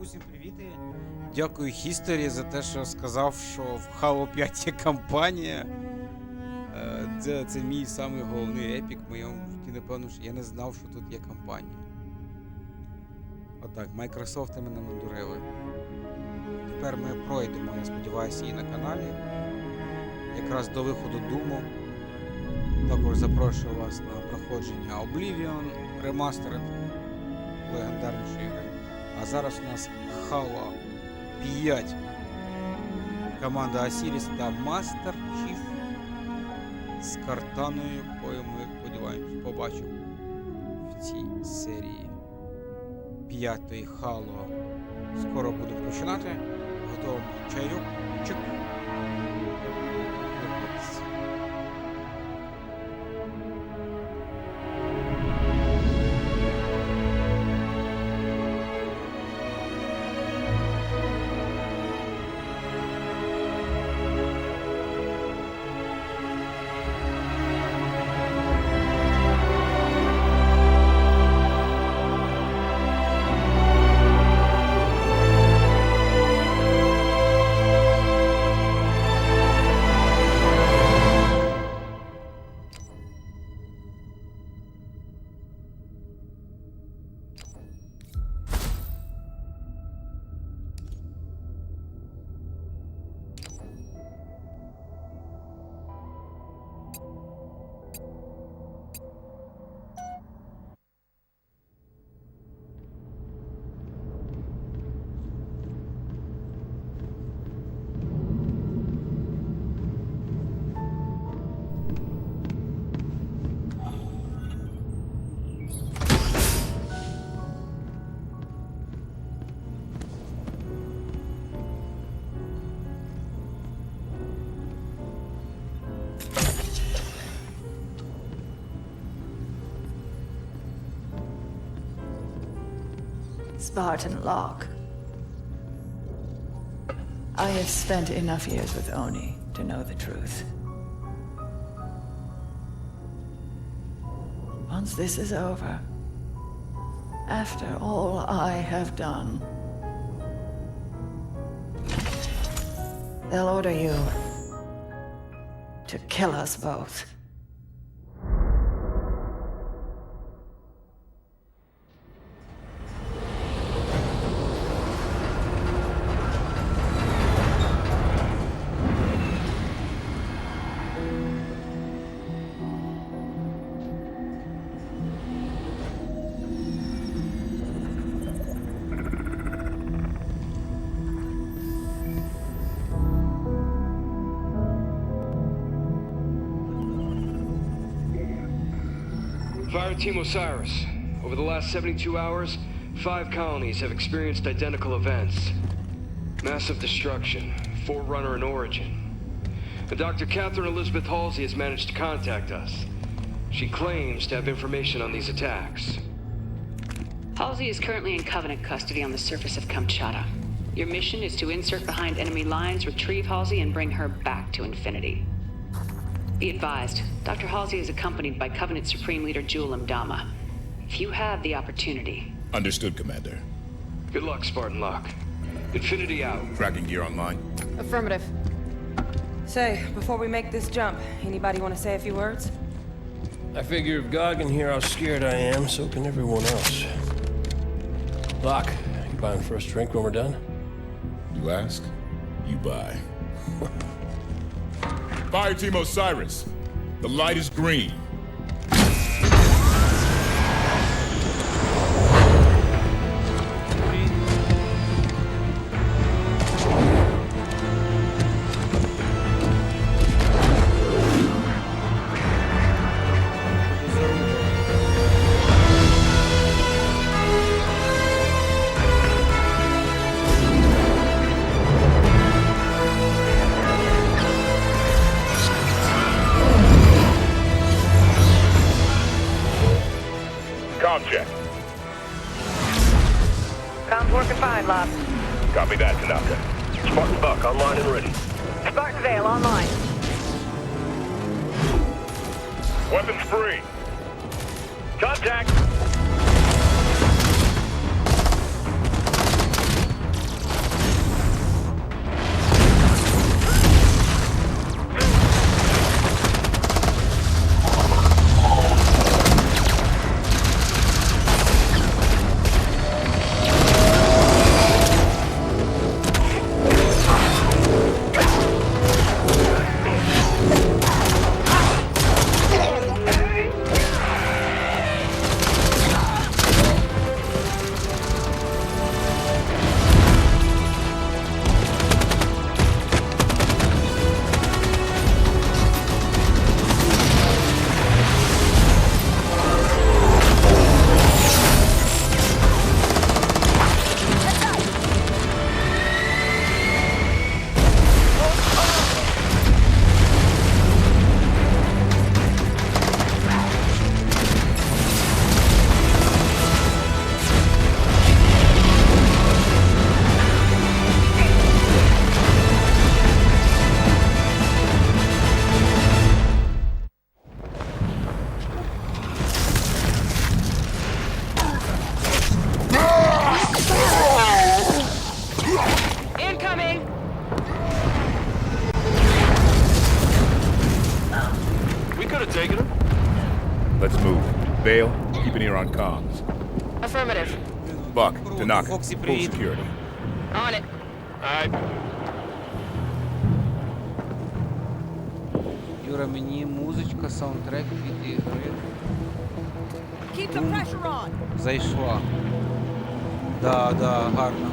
Усім привіт. Дякую History за те, що сказав, що в Halo 5 є кампанія. Це мій самий головний епік в моєму житті. Напевно, що я не знав, що тут є кампанія. Отак, Microsoft мене надурили. Тепер ми пройдемо, я сподіваюся, її на каналі. Якраз до виходу Думу. Також запрошую вас на проходження Oblivion, Remastered, легендарнішої гри. А зараз у нас Halo 5. Команда Осіріс та Мастер з картаною, якою ми, сподіваємось, побачимо в цій серії 5-ї Halo. Скоро будемо починати. Готовимо чайок. Чик. Spartan Locke. I have spent enough years with Oni to know the truth. Once this is over, after all I have done, they'll order you to kill us both. Fire Team Osiris. Over the last 72 hours, 5 colonies have experienced identical events. Massive destruction, Forerunner in origin. And Dr. Catherine Elizabeth Halsey has managed to contact us. She claims to have information on these attacks. Halsey is currently in Covenant custody on the surface of Kamchatka. Your mission is to insert behind enemy lines, retrieve Halsey, and bring her back to Infinity. Be advised, Dr. Halsey is accompanied by Covenant Supreme Leader Jewel Mdama. If you have the opportunity... Understood, Commander. Good luck, Spartan Locke. Infinity out. Tracking gear online. Affirmative. Say, before we make this jump, anybody want to say a few words? I figure if God can hear how scared I am, so can everyone else. Locke, you buying first drink when we're done? You ask, you buy. Fire Team Osiris. The light is green. Check. Comms working fine, Locke. Copy that, Tanaka. Spartan Buck online and ready. Spartan Vale online. Weapons free. Contact! Let's move. Vale, keep an ear on comms. Affirmative. Buck, Tanaka, Foxy, full привіт. security. On it. Alright. Юра, мені музичка, саундтрек від ігри. Keep the pressure on. Зайшла. Да, гарно, гарно.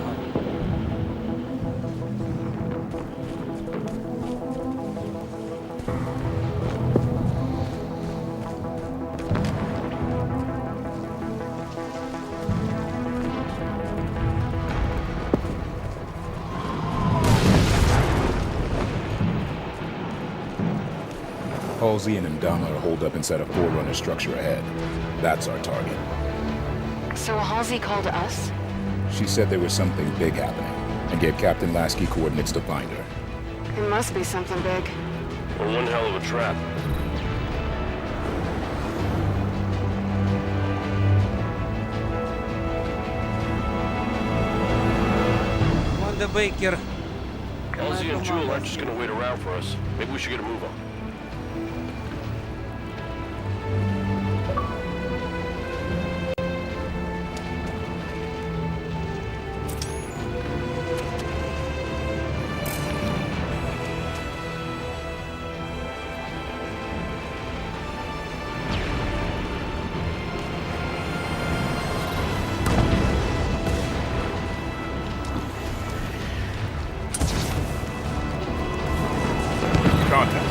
Halsey and Ndama are holed up inside a Forerunner structure ahead. That's our target. So Halsey called us? She said there was something big happening and gave Captain Lasky coordinates to find her. It must be something big. Well, one hell of a trap. Команда Бейкер. Halsey and Jewel aren't just gonna wait around for us. Maybe we should get a move on. Contact.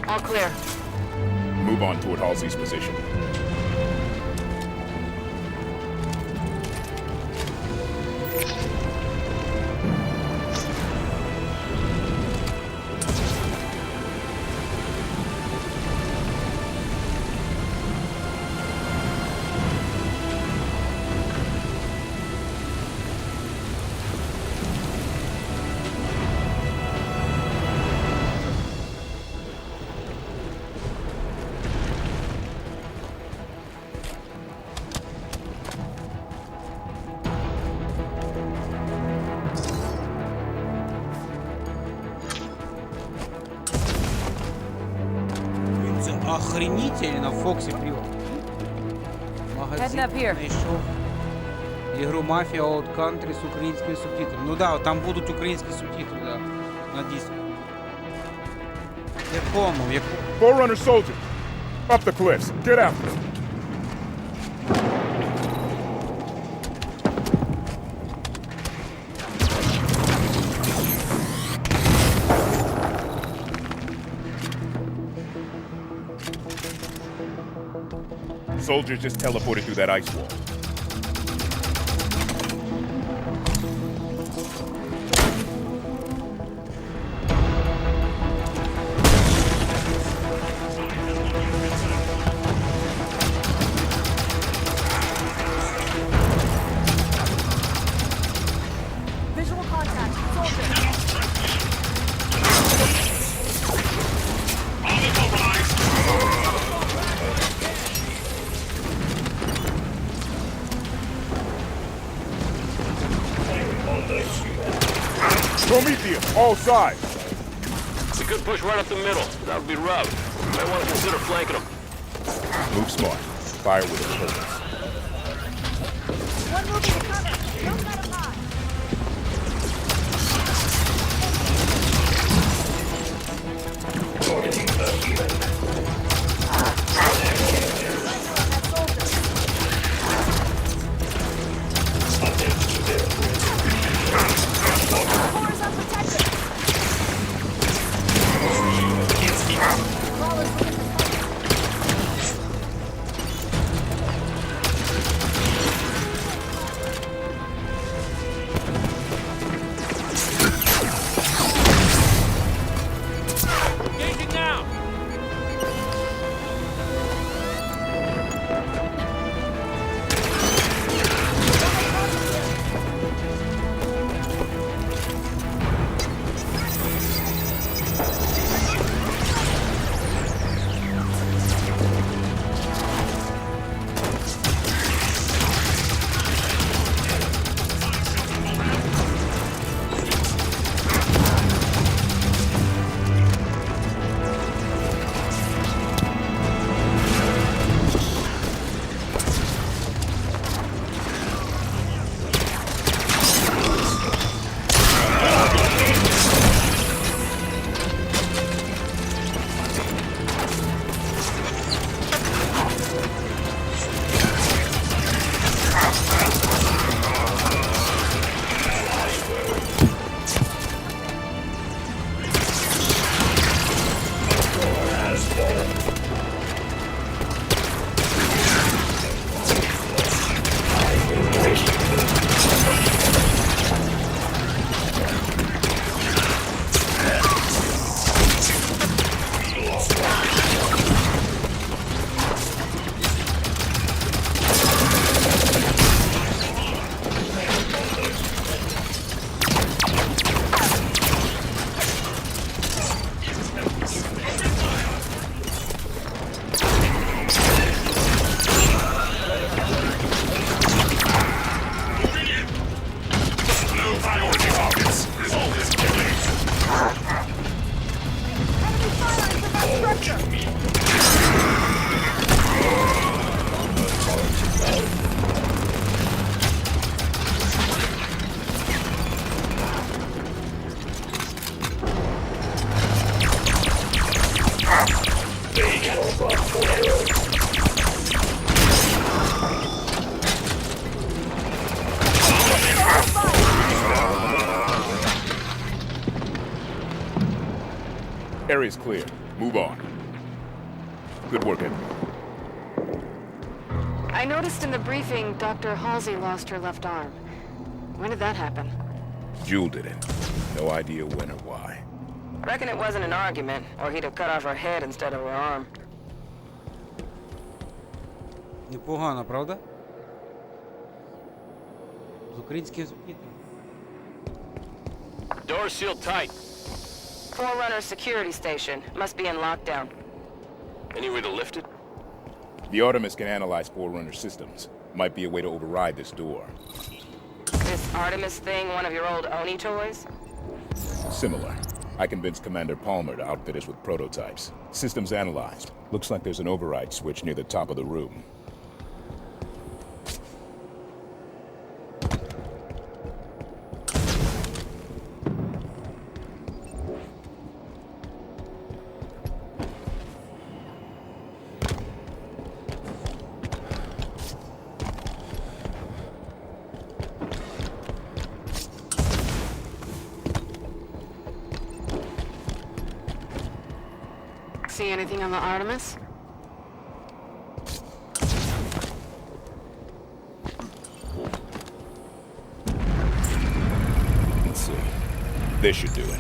All clear. Move on toward Halsey's position. Охренительно, Фоксі привод. Магазин Heading up here. знайшов. Ігру Мафія Old Country з українськими субтитрами. Ну да, там будуть українські субтитри, да. На диску. Якому? Forerunner soldier! Up the cliffs! Get after him! Soldiers just teleported through that ice wall. Visual contact. Soldier. Prometheus, all sides! We could push right up the middle. That would be rough. Might want to consider flanking them. Move smart. Fire with a purpose. Area's clear. Move on. Good work, everyone. I noticed in the briefing Dr. Halsey lost her left arm. When did that happen? Jewel did it. No idea when or why. Reckon it wasn't an argument, or he'd have cut off her head instead of her arm. Непогано, правда? З українським субтитром. Door's sealed tight. Forerunner security station. Must be in lockdown. Any way to lift it? The Artemis can analyze Forerunner systems. Might be a way to override this door. This Artemis thing one of your old Oni toys? Similar. I convinced Commander Palmer to outfit us with prototypes. Systems analyzed. Looks like there's an override switch near the top of the room. See anything on the Artemis? Let's see. This should do it.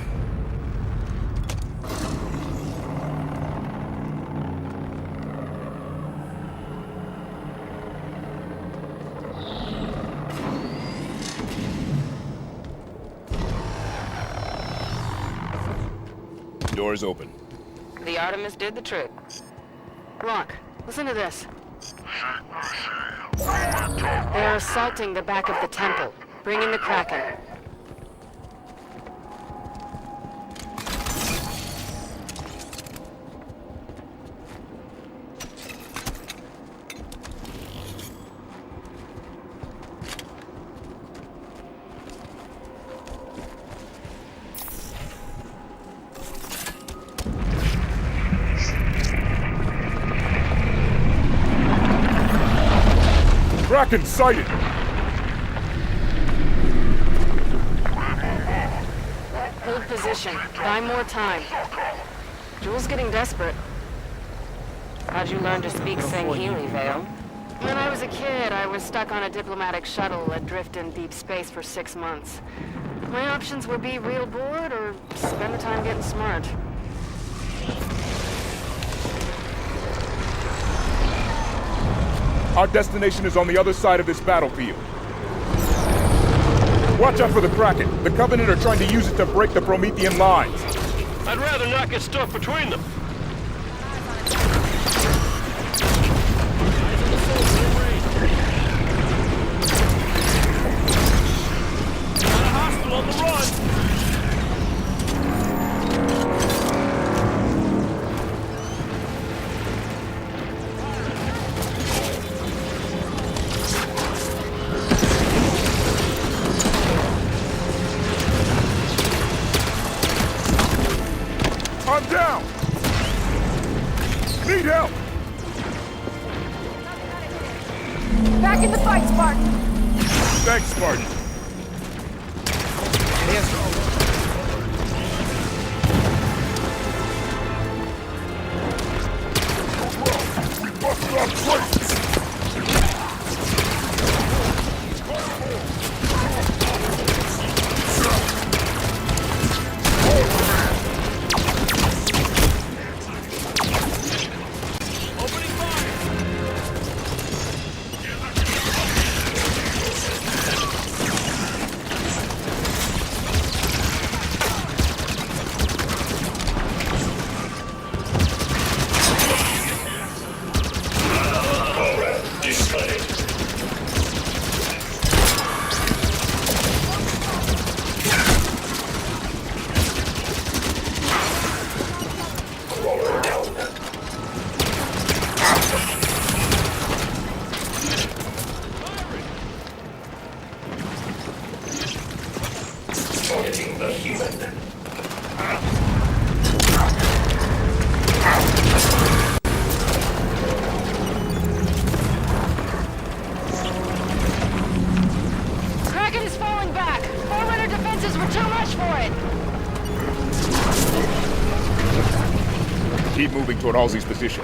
Door's open. The Artemis did the trick. Look, listen to this. They're assaulting the back of the temple. Bring in the Kraken. Kraken sighted! Hold position. Buy more time. Jewel's getting desperate. How'd you learn to speak Sangheili, Vale? When I was a kid, I was stuck on a diplomatic shuttle adrift in deep space for 6 months. My options were be real bored or spend the time getting smart. Our destination is on the other side of this battlefield. Watch out for the Kraken. The Covenant are trying to use it to break the Promethean lines. I'd rather not get stuck between them. Hostile on the run! I'm down! Need help! Back in the fight, Spartan! Thanks, Spartan. We busted our places! Kraken is falling back! Forerunner defenses were too much for it! Keep moving toward Halsey's position.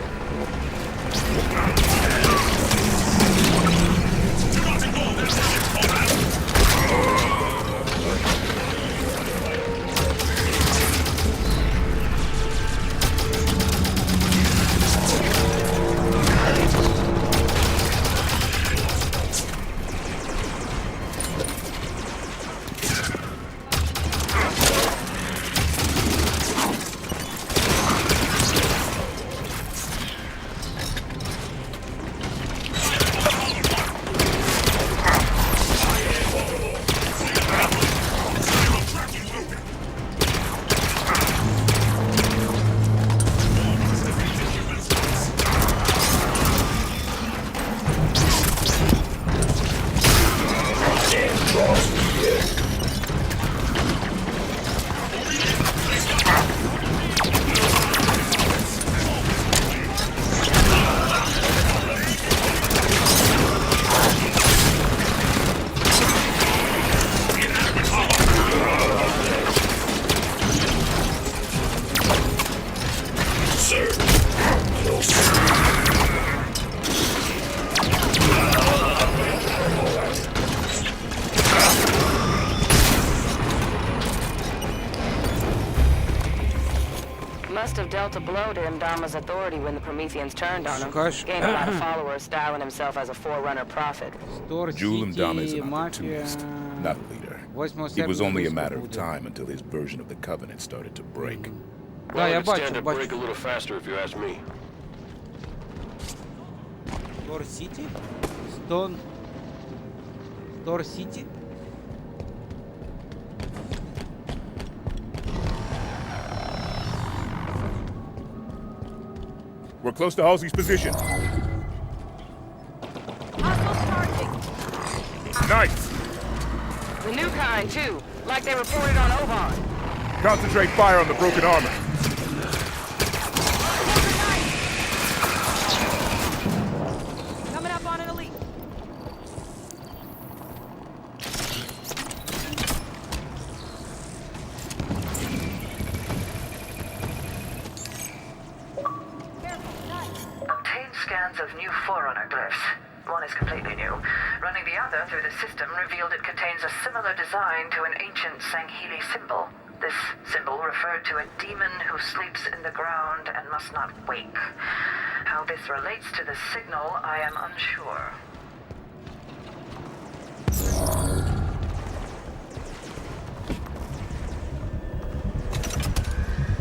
Must have dealt a blow to Imdama's authority when the Prometheans turned on him. Шукаєш Gained a lot of followers, styling himself as a forerunner prophet. Стор Jewel Imdama is Сіті, an мафія. opportunist, not a leader. 8 It was only a matter of буде. time until his version of the Covenant started to break. Да, я Well, it'd stand бачу, to break a бачу. little faster if you ask me. Стор Сіті? Стор Сіті? We're close to Halsey's position. Nice! The new kind, too. Like they reported on Oban. Concentrate fire on the broken armor. Coming up on an elite. Forerunner glyphs. One is completely new. Running the other through the system revealed it contains a similar design to an ancient Sanghili symbol. This symbol referred to a demon who sleeps in the ground and must not wake. How this relates to the signal, I am unsure.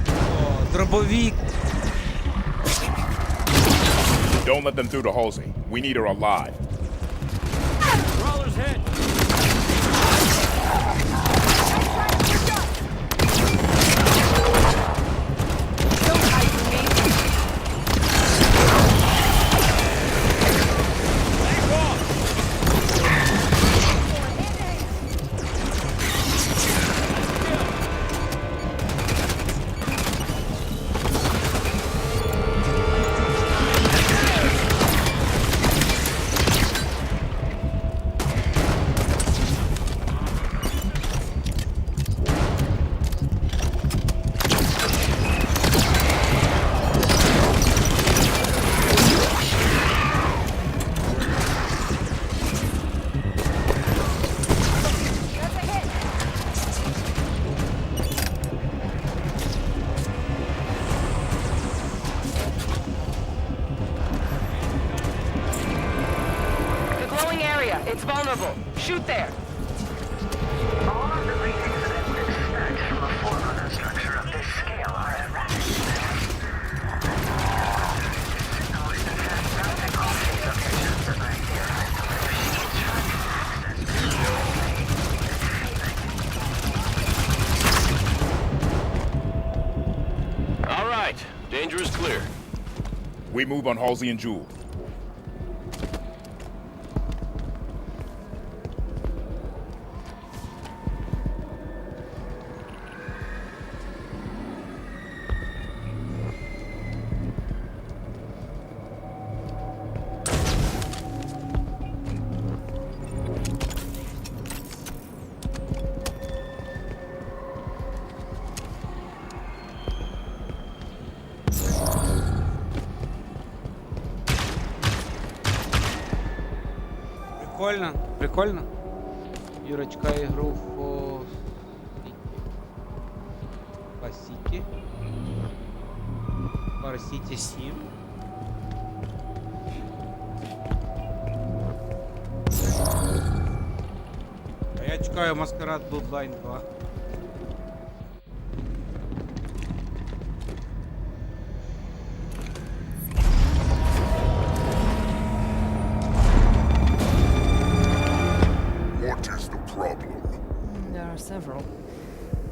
О, дробовик. Don't let them through to Halsey. We need her alive. Crawler's hit! It's vulnerable. Shoot there. All of the readings that I would expect from a Forerunner structure of this scale are erratic. No, in fact, nothing off these locations of my dear she's trying to access All right. Danger is clear. We move on Halsey and Jewel. Прикольно, прикольно. Юрочка ігру Far City 7. А я чекаю Маскарад Bloodline 2. Several.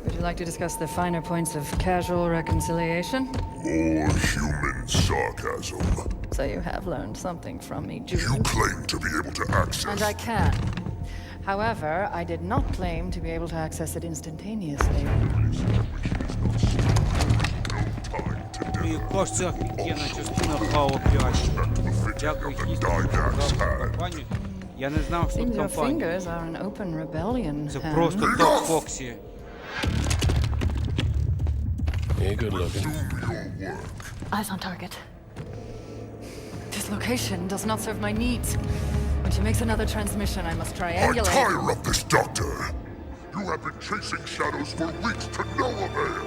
Would you like to discuss the finer points of casual reconciliation? More human sarcasm. So you have learned something from me, Jude. You claim to be able to access... And I can. However, I did not claim to be able to access it instantaneously. І кошти офігенна частина Halo 5. Дякую Хісту за компанію. Я не знав, що Seems тут your компанія. fingers are an open rebellion. Це hand. просто топ Фоксі. Yeah, good looking. Eyes on target. This location does not serve my needs. When she makes another transmission, I must I triangulate. tire of this, Doctor. You have been chasing shadows for weeks to no avail.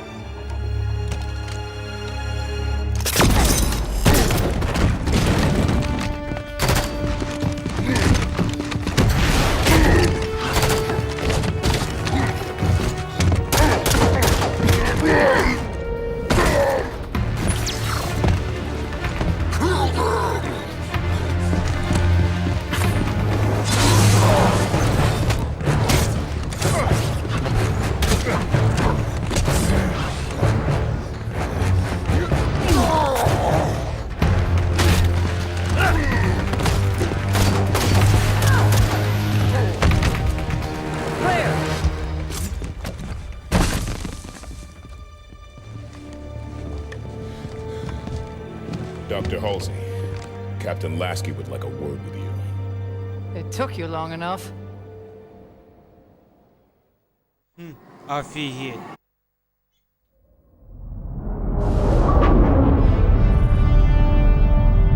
Dr. Halsey, Captain Lasky would like a word with you. It took you long enough. Офігеть.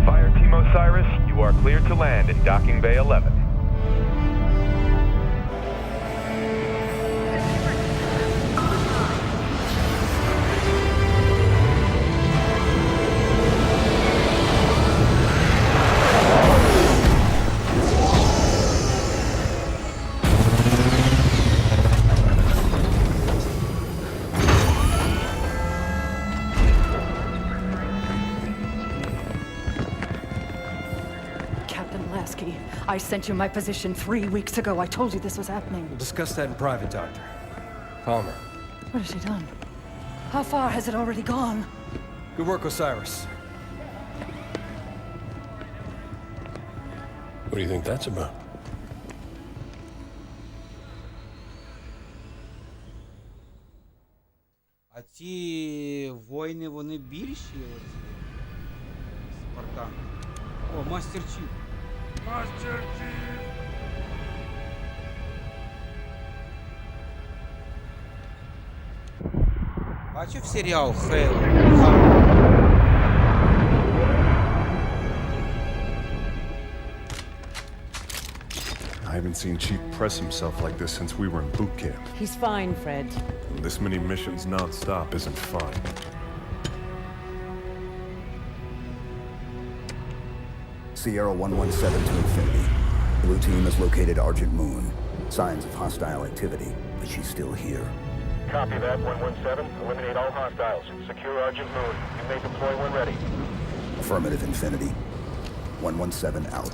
Fire Team Osiris, you land in docking bay 11. I sent you my position 3 weeks ago. I told you this was happening. We'll discuss that in private, Doctor. Palmer. What has she done? How far has it already gone? Good work, Osiris. What do you think that's about? А ці воїни, вони більші, оці Спартан. О, Мастер Чіф. Мастер Чіф! Бачив серіал Хейл? I haven't seen Chief press himself like this since we were in boot camp. He's fine, Fred. This many missions non-stop isn't fun. Sierra 117 to Infinity. Blue team has located Argent Moon. Signs of hostile activity, but she's still here. Copy that, 117. Eliminate all hostiles. Secure Argent Moon. You may deploy when ready. Affirmative, Infinity. 117 out.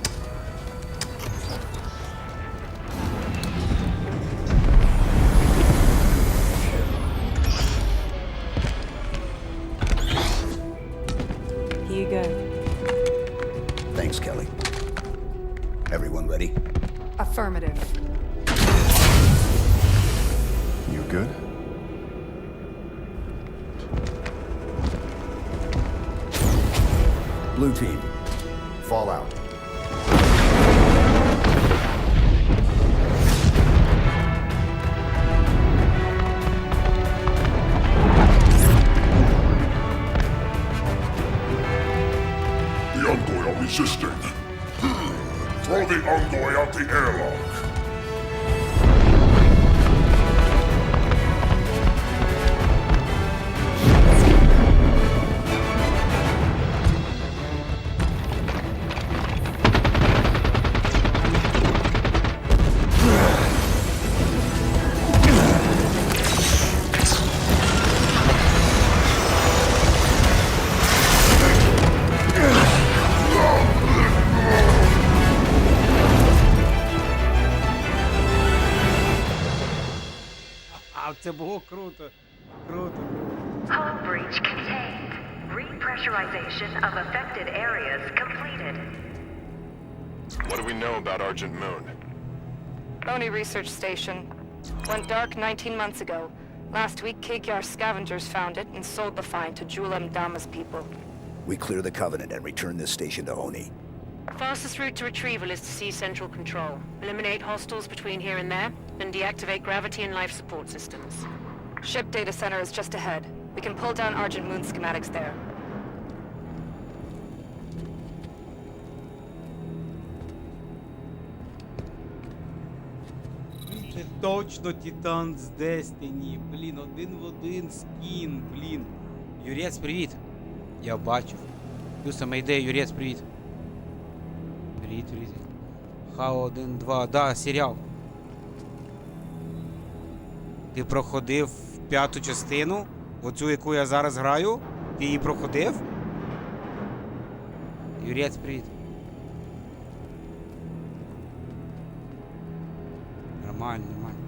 Here you go. Thanks, Kelly. Everyone ready? Affirmative. You good? Blue team, fall out. The Envoy are resisting. Throw the Envoy out the airlock. Це було круто. Круто. Hull breach contained. Repressurization of affected areas completed. What do we know about Argent Moon? Phony research station. Went dark 19 months ago. Last week, KKR scavengers found it and sold the find to Jul Dama's people. We clear the Covenant and return this station to Oni. Fastest route to retrieval is to seize central control. Eliminate hostiles between here and there, and deactivate gravity and life support systems. Ship data center is just ahead. We can pull down Argent Moon schematics there. Це точно Титан з Destiny. Блін, один в один скін, блін. Юрець, привіт. Я бачив. Плюса Мейдей, Юрець, привіт. Привіт, привіт. Хао 1-2. Да, серіал. Ти проходив 5-ту частину? Оцю, яку я зараз граю? Ти її проходив? Юрець, привіт. Нормально, нормально.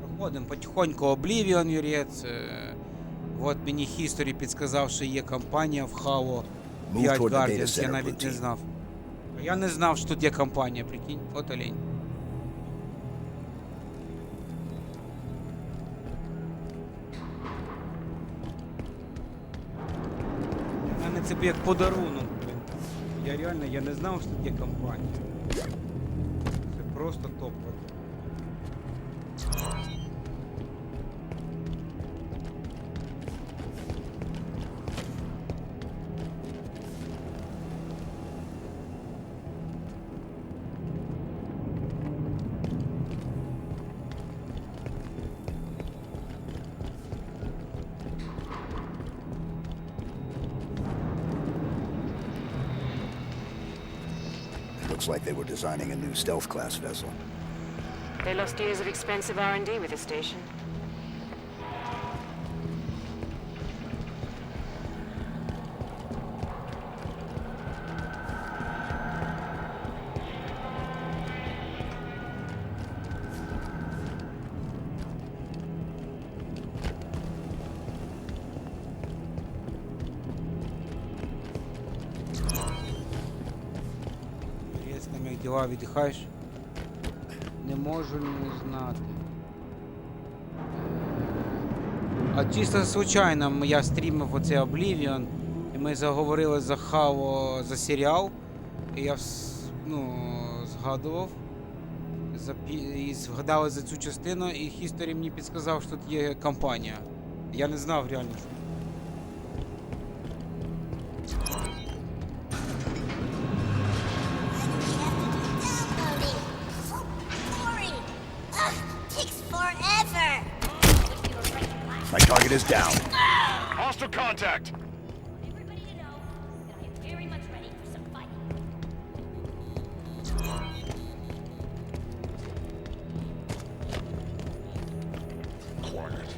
Проходимо потихоньку Oblivion, Юрець. От мені History підсказав, що є кампанія в Хао 5 Guardians, я навіть не знав. Я не знав, що тут є кампанія, прикинь. От олень. У мене це як подарунок, блін. Я реально, я не знав, що тут є кампанія. Це просто топ. Looks like they were designing a new stealth-class vessel. They lost years of expensive R&D with the station. Інтересно, як діла, віддихаєш? Не можу не знати. А чисто случайно я стрімив оцей Oblivion, і ми заговорили за Хаво, за серіал, і я згадував, і згадали за цю частину, і History мені підсказав, що тут є кампанія. Я не знав реально, що. My target is down. Hostile contact! Everybody to know that I am very much ready for some fighting. Quiet.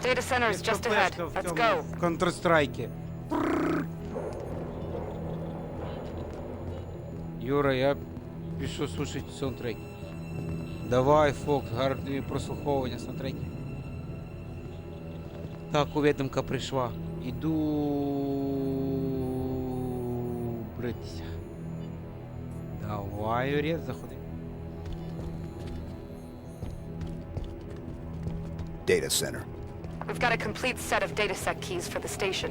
Data center is just ahead. Let's go. В Counter-Strike. Юра, я пішов слушати саундтрек. Давай, Фокс, гарне прослуховування саундтреки. Так, уведомка прийшла. Іду бритися. Давай, Юрій, заходи. Data center. We've got a complete set of datasec keys for the station.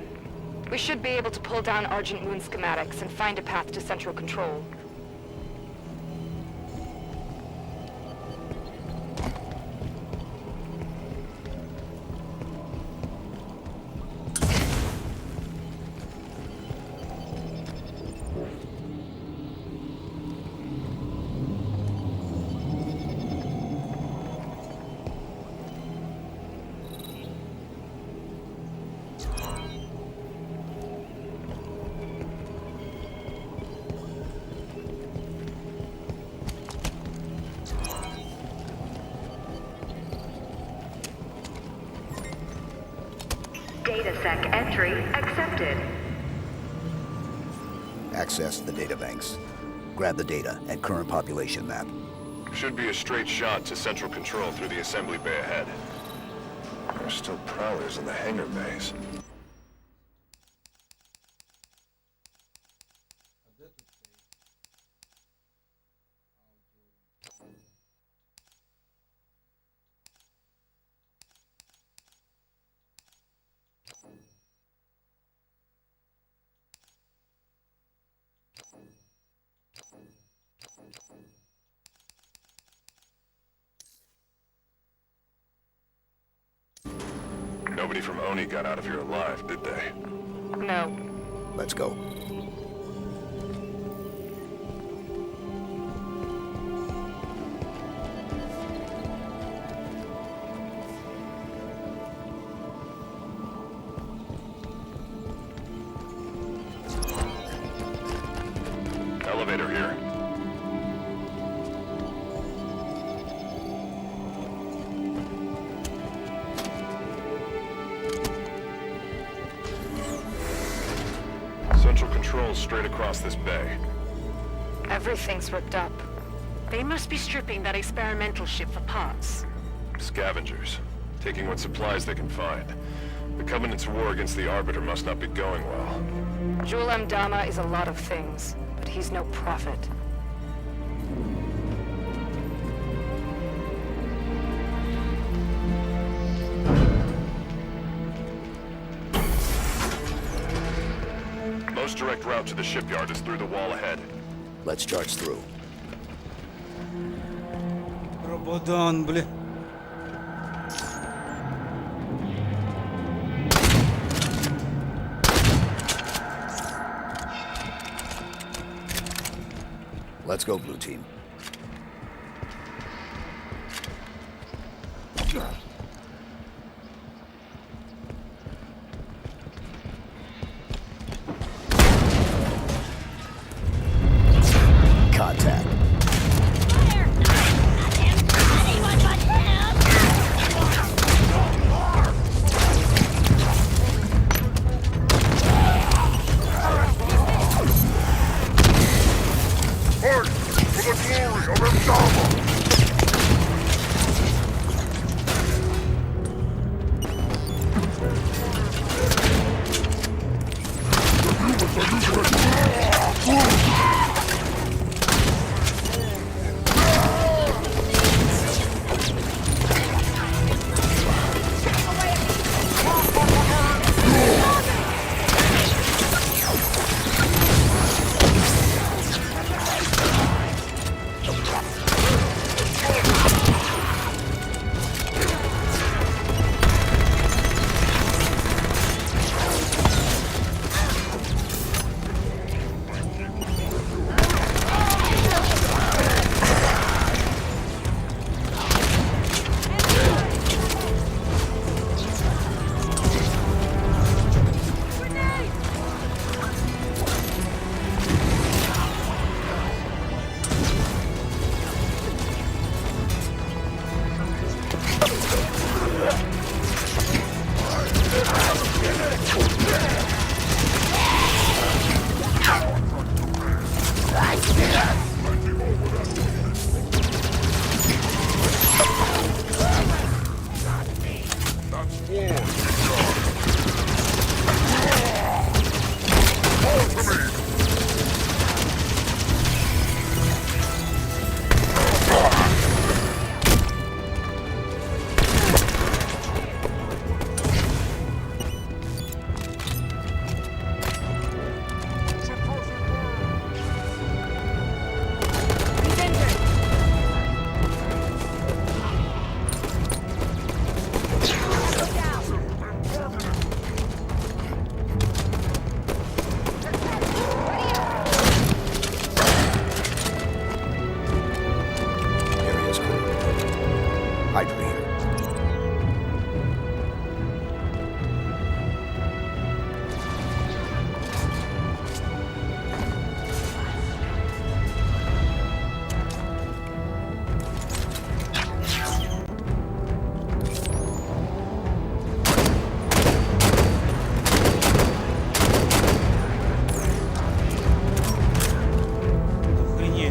We should be able to pull down Argent Moon schematics and find a path to central control. DataSec entry accepted. Access the databanks. Grab the data and current population map. Should be a straight shot to central control through the assembly bay ahead. There's still prowlers in the hangar bays. Nobody from Oni got out of here alive, did they? No. Let's go. Elevator here. Central control straight across this bay. Everything's ripped up. They must be stripping that experimental ship for parts. Scavengers, taking what supplies they can find. The Covenant's war against the Arbiter must not be going well. Jul Dama is a lot of things, but he's no prophet. Most direct route to the shipyard is through the wall ahead. Let's charge through. Рободан, бля. Let's go, Blue Team. Contact. Anyone but him! Hey! For the glory of Mdama!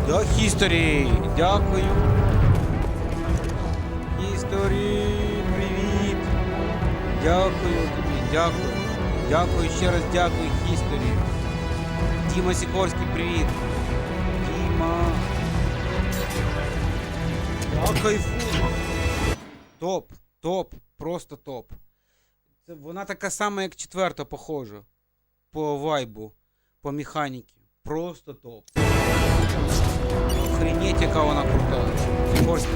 До хісторії. Дякую. History, привіт! Дякую тобі, дякую. Дякую, ще раз дякую, History. Діма Сікорський, привіт. Діма. Я кайфую. Топ, топ, просто топ. Це вона така сама, як четверта, похожа. По вайбу, по механіки. Просто топ. Охренеть, яка вона крута. Сікорський.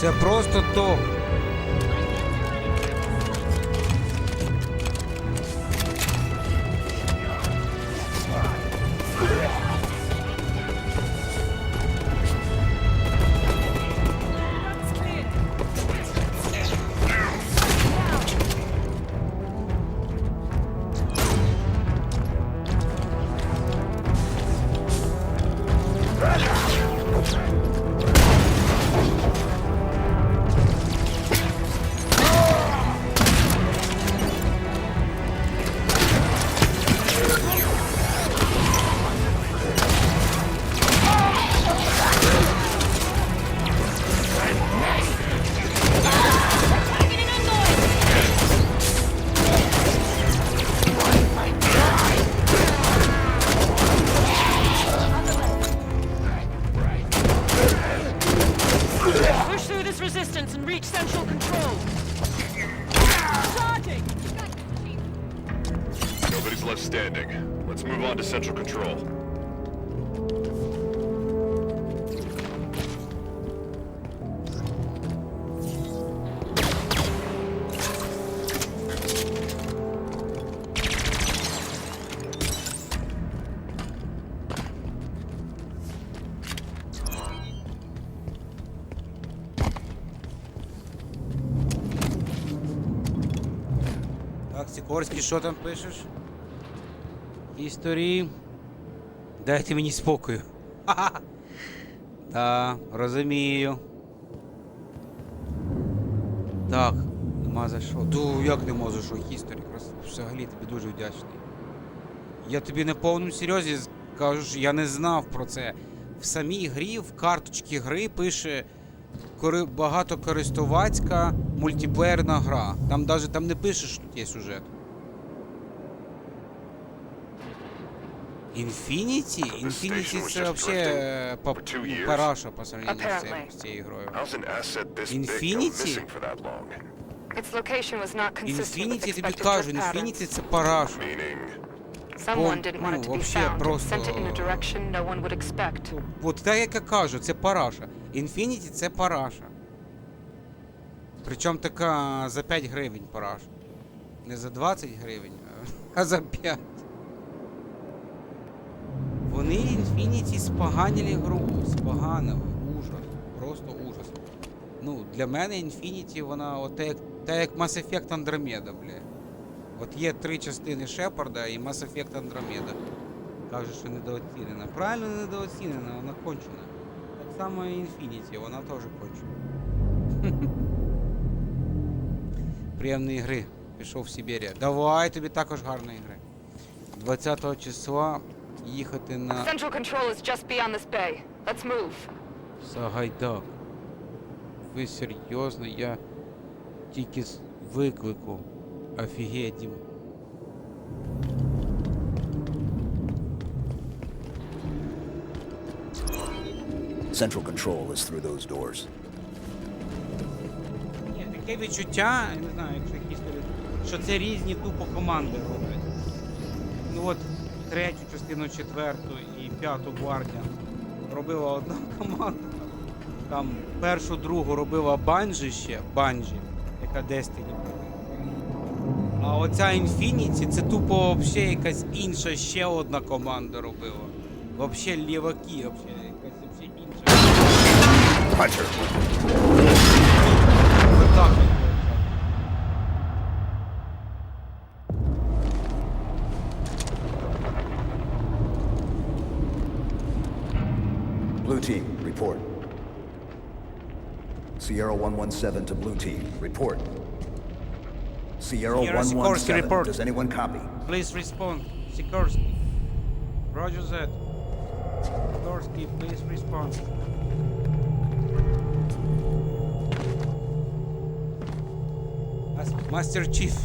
Це просто топ. Nobody's left standing. Let's move on to central control. Так, Сікорський, що там пишеш? Історії. Дайте мені спокою. Ха-ха. Так, розумію. Так, нема за що. Як нема за що, History? Взагалі тобі дуже вдячний. Я тобі на повному серйозі кажу, що я не знав про це. В самій грі, в карточці гри пише багатокористувацька мультиплеєрна гра. Там не пише, що тут є сюжет. Інфініті? Інфініті це взагалі параша по сравнению з цією грою. Інфініті? Інфініті, тобі кажу, Інфініті це параша. Вообще просто... От так, як я кажу, це параша. Інфініті це параша. Причому така за 5 гривень параша. Не за 20 гривень, а за 5. Вони Інфініті споганили гру. Споганили. Ужас. Просто ужас. Ну, для мене Інфініті, вона от як Mass Effect Andromeda, бля. От є 3 частини Шепарда і Mass Effect Andromeda. Кажуть, що недооцінена. Правильно, недооцінена, вона кончена. Так само і Інфініті, вона теж кончена. Приємної гри. Пішов в Сибір'я. Давай, тобі також гарної гри. 20 числа їхати на... Central control is just beyond this bay. Let's move. Сагайдак. Ви серйозно? Я тільки з виклику. Офігеть, Дім. Central control is through those doors. Ні, таке відчуття, я не знаю, якщо History, що це різні тупо команди роблять. Ну от, третю частину, четверту і п'яту гвардію робила одна команда. Там першу, другу робила Банжі, яка Destiny. А оця Infinity це тупо вообще якась інша ще одна команда робила. Вообще ліваки, вообще якась вообще інша. Hunter. Отак. Blue team, report. Sierra 117 to blue team, report. Sierra Sierra Sikorsky, 117, report. does anyone copy? Please respond. Sikorsky. Roger that. Sikorsky, please respond. Master Chief.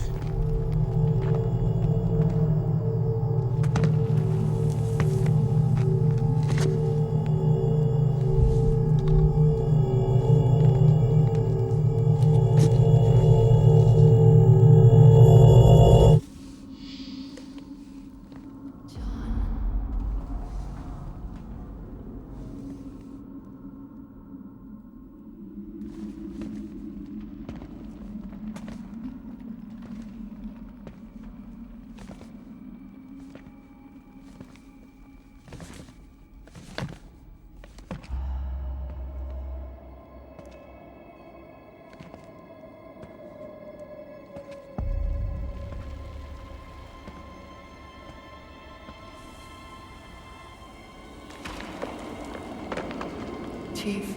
Chief.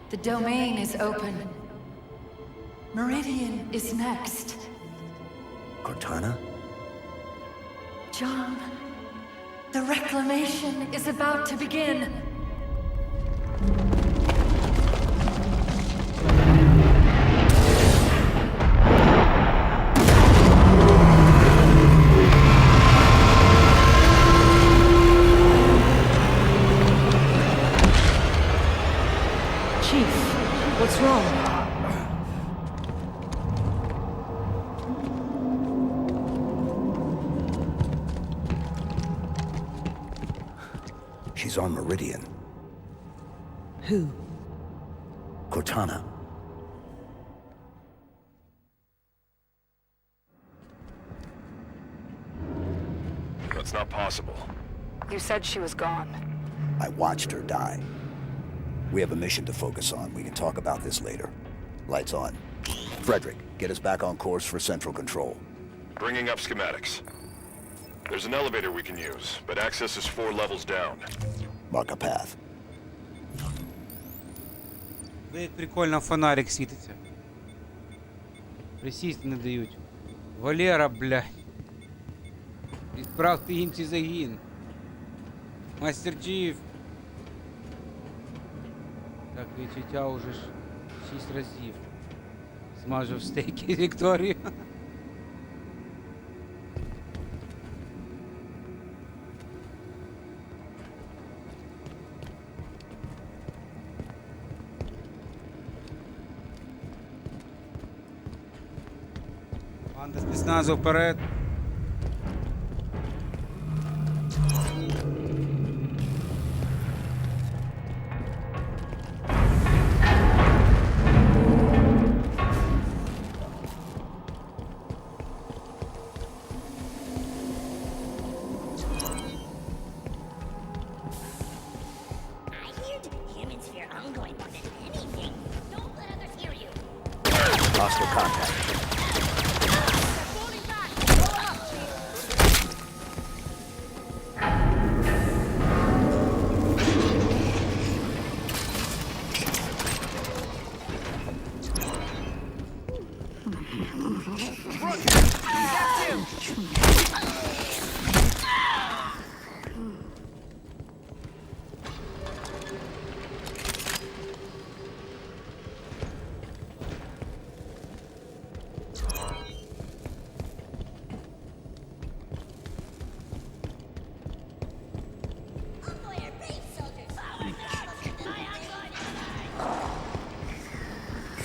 The domain is open. Meridian is next. Cortana? John, the reclamation is about to begin. Chief, what's wrong? She's on Meridian. Who? Cortana. That's not possible. You said she was gone. I watched her die. We have a mission to focus on. We can talk about this later. Lights on. Frederick, get us back on course for central control. Bringing up schematics. There's an elevator we can use, but access is 4 levels down. Mark a path. Ви як прикольно фонарик світиться. Присісти не дають. Валера, блядь. Відправте інший загін. Мастер Чіф. Так, відчуття уже ж 6 разів. Смажив стейки Вікторію. Команда спецназу вперед. Hostile contact.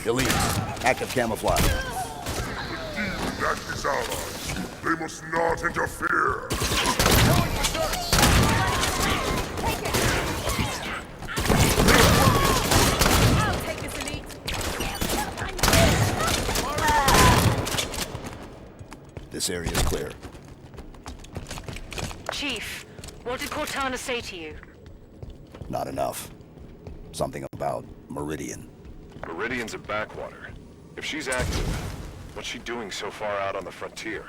Delete. Active camouflage. That is ours. They must not interfere. I'll take this, Elite. This area is clear. Chief, what did Cortana say to you? Not enough. Something about Meridian. Meridian's a backwater. If she's active, what's she doing so far out on the frontier?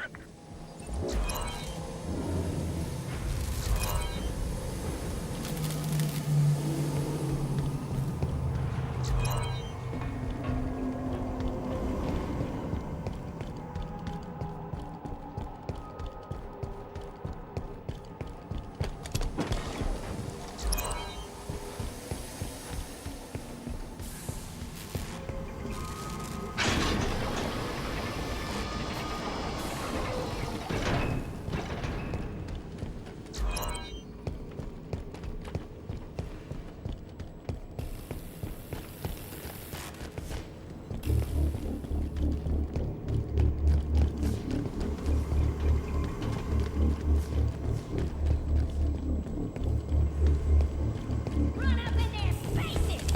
Run up in their faces!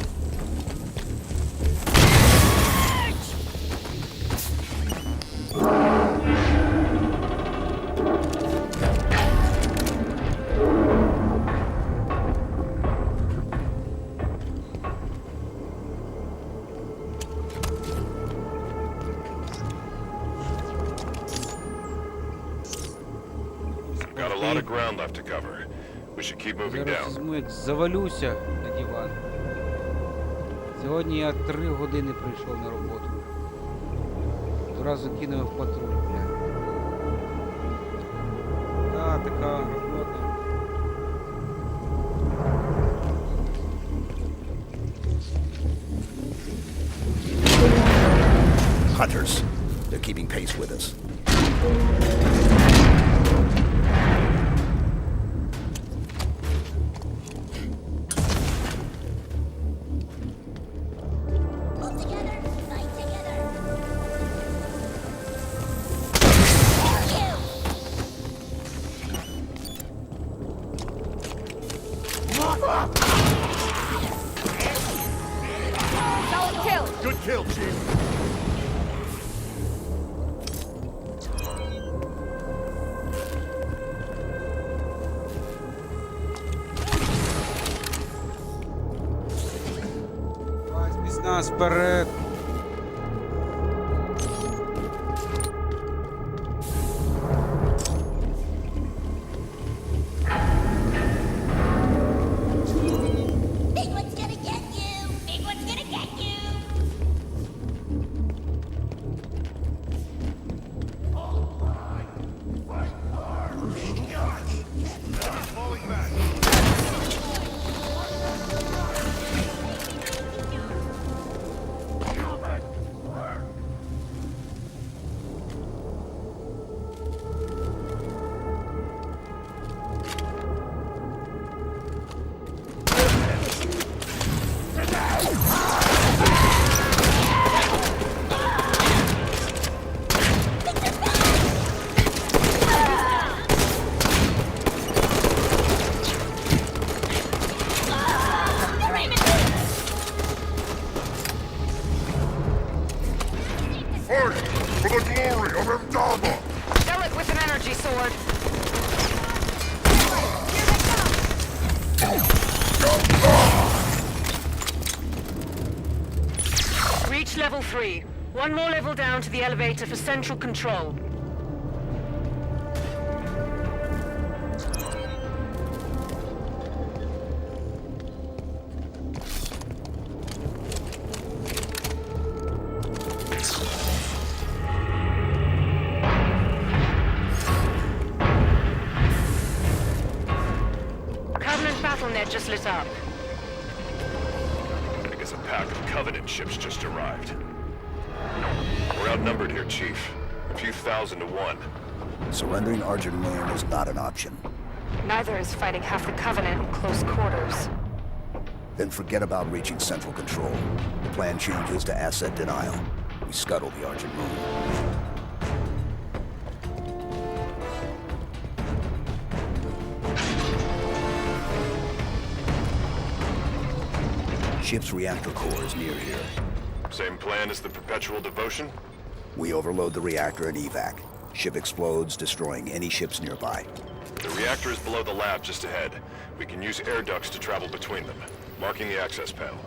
Got a lot of ground left to cover. We should keep moving Зараз down. візьму, як завалюся на диван. Сьогодні я 3 години прийшов на роботу. Одразу кинув в патруль, бля. Така робота. Hunters. They're keeping pace with us. Pull together, fight together. Solid kill. Good kill, Chief. Давай, спецназ, вперед! Big one's gonna get you! Big one's gonna get you! Fight for the glory of Mdama! Kill it with an energy sword. Reach level 3. One more level down to the elevator for central control. Covenant battle net just lit up. I guess a pack of Covenant ships just arrived. We're outnumbered here, Chief. A few thousand to one. Surrendering Argent Moon is not an option. Neither is fighting half the Covenant in close quarters. Then forget about reaching central control. The plan changes to asset denial. We scuttle the Argent Moon. ship's reactor core is near here. Same plan as the perpetual devotion? We overload the reactor at evac. Ship explodes, destroying any ships nearby. The reactor is below the lab just ahead. We can use air ducts to travel between them. Marking the access panel.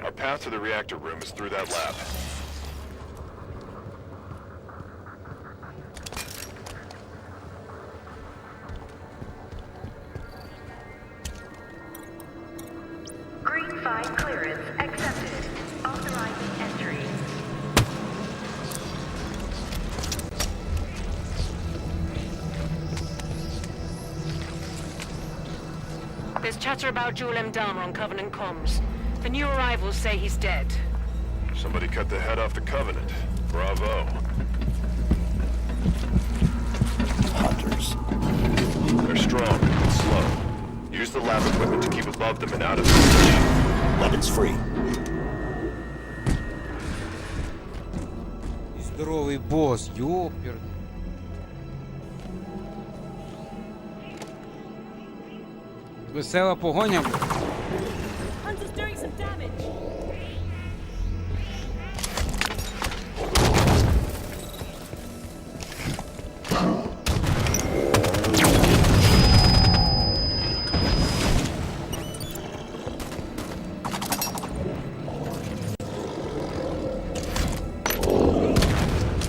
Our path to the reactor room is through that lab. Green 5 clearance accepted. Authorizing entry. There's chatter about Jewel M. Dharma on Covenant comms. The new arrivals say he's dead. Somebody cut the head off the Covenant. Bravo. Hunters. They're strong, but slow. Use the lab equipment to keep above them and out of their Weapons free. Здоровий босс, ёпер. Весела погоня. Hunter's doing some damage.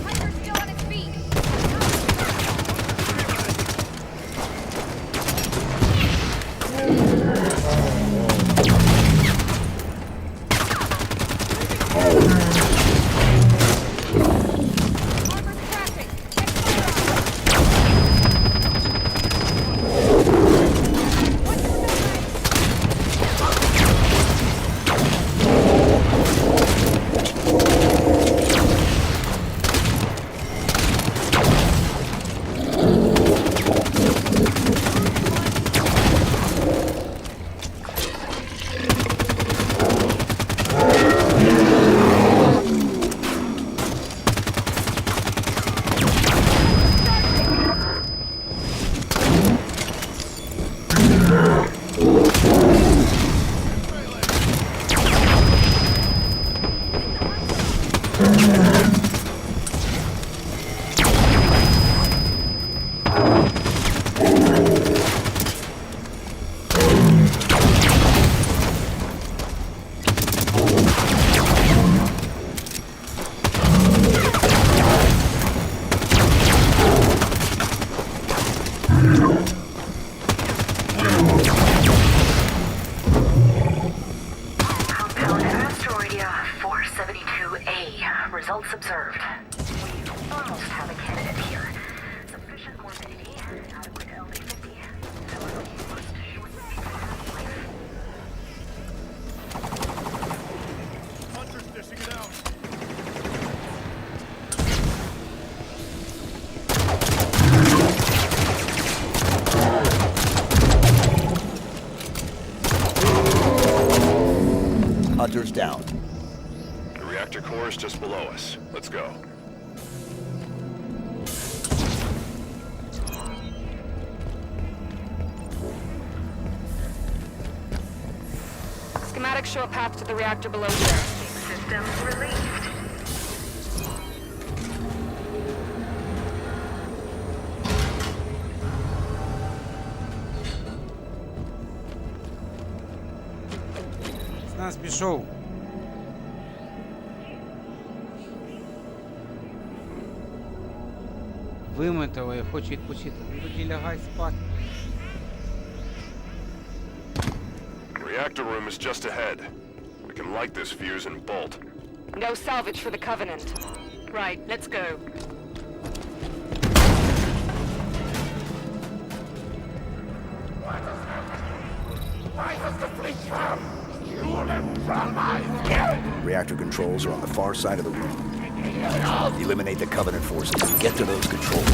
Hunter's still on his feet. Armor's crashing. Compound asteroid 472A. Results observed. We almost have a candidate here. Sufficient morbidity, adequate LD50. However, you must shorten the half-life. Hunter's dishing it out. Hunters down. The reactor core is just below us. Let's go. Schematics show a path to the reactor below here. Systems released. З нас пішов. Вимотало, я хочу відпочити. Ну тоді лягай спати. Reactor room is just ahead. We can light this fuse and bolt. No salvage for the Covenant. Right, let's go. Why does the fleet come? You Reactor controls are on the far side of the room. Eliminate the Covenant forces and get to those controls.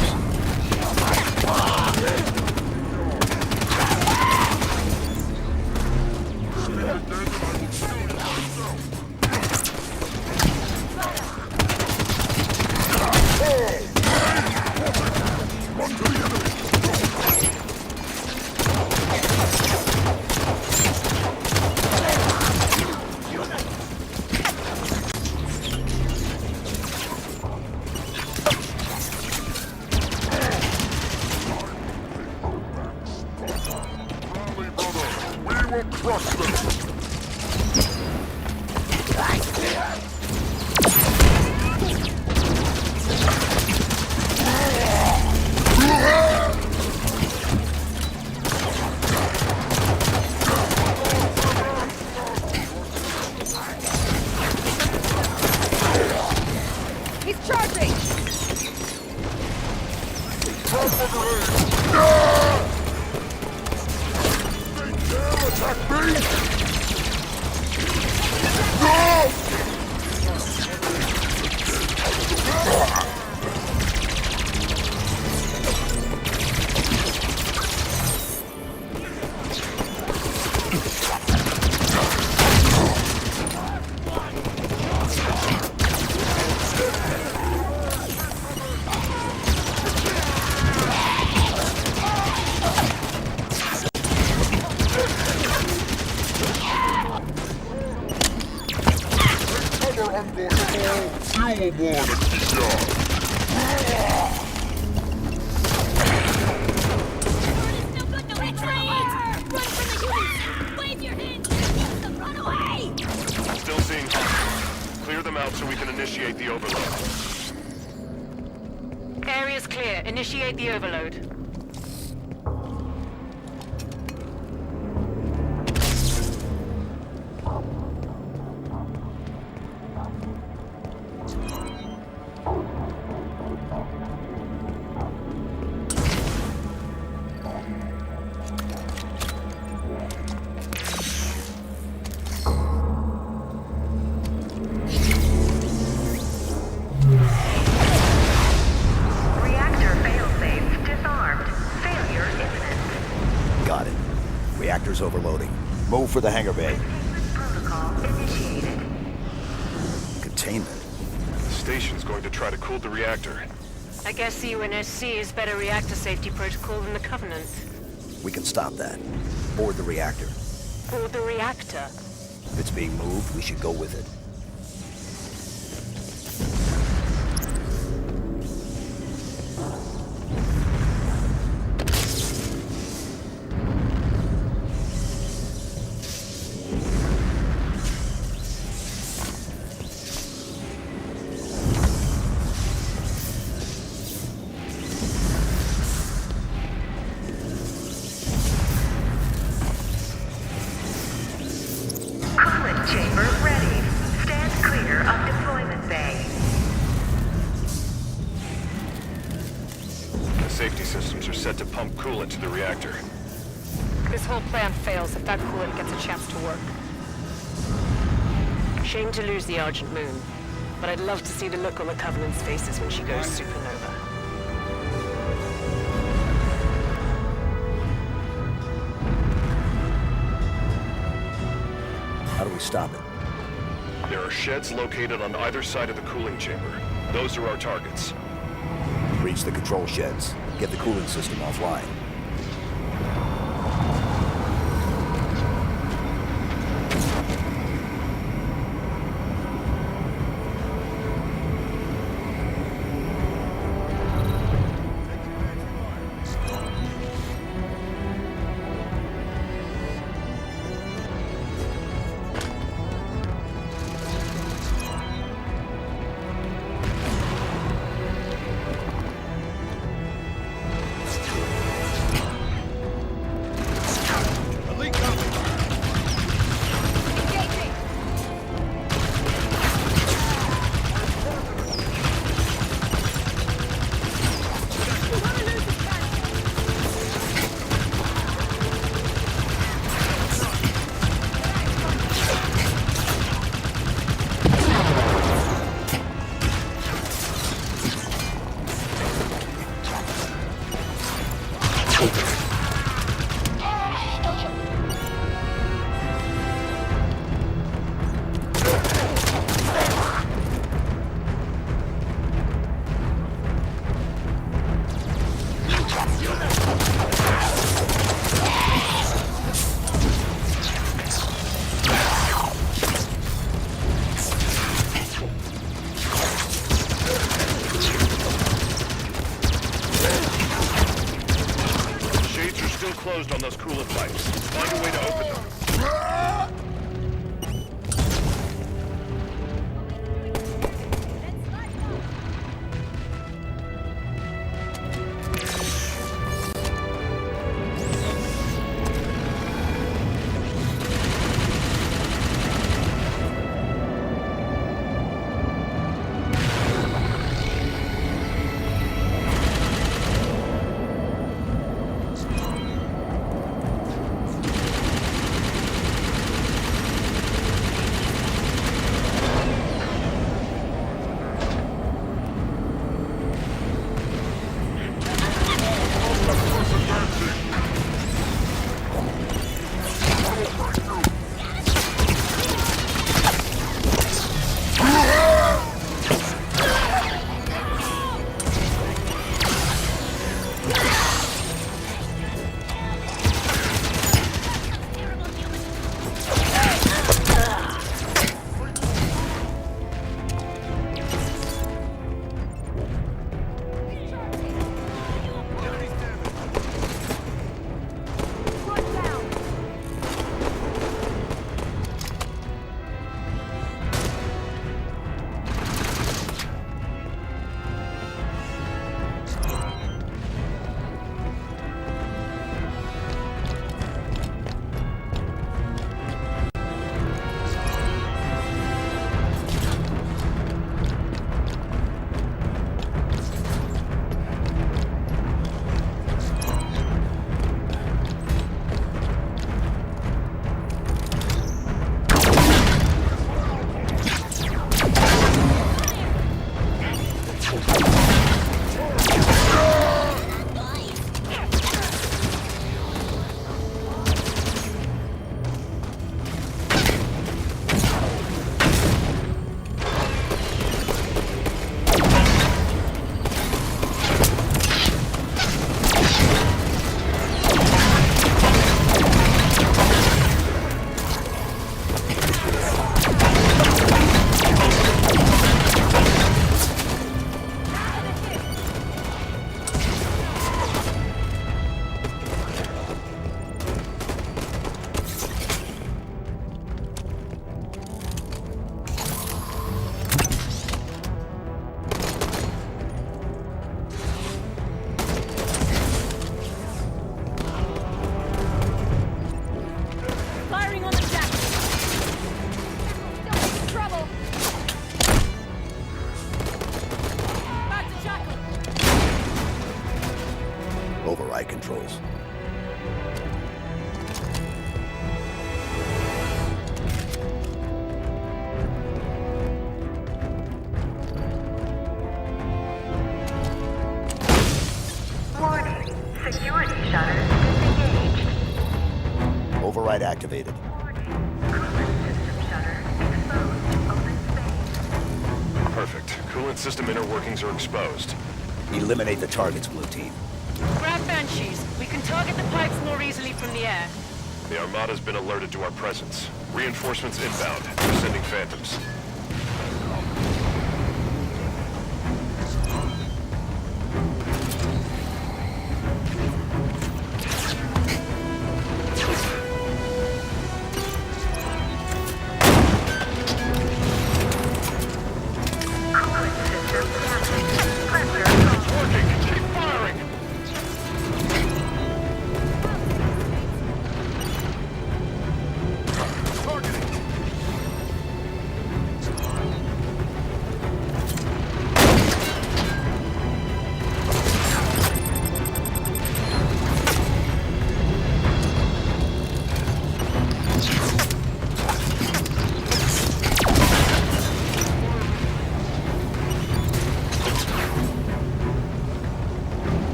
Still seeing hostiles. Clear them out so we can initiate the overload. Area's clear. Initiate the overload. Overloading. Move for the hangar bay. Protocol initiated. Containment. The station's going to try to cool the reactor. I guess the UNSC is better reactor safety protocol than the Covenant. We can stop that. Board the reactor. Board the reactor? If it's being moved, we should go with it. Safety systems are set to pump coolant to the reactor. This whole plan fails if that coolant gets a chance to work. Shame to lose the Argent Moon, but I'd love to see the look on the Covenant's faces when she goes supernova. How do we stop it? There are sheds located on either side of the cooling chamber. Those are our targets. Reach the control sheds. Get the cooling system offline. Osirius. Warning. Security shutters disengaged. Override activated. Perfect. Coolant system inner workings are exposed. Eliminate the targets, Blue Team. Grab Banshees. We can target the pipes more easily from the air. The Armada's been alerted to our presence. Reinforcements inbound. We're sending Phantoms.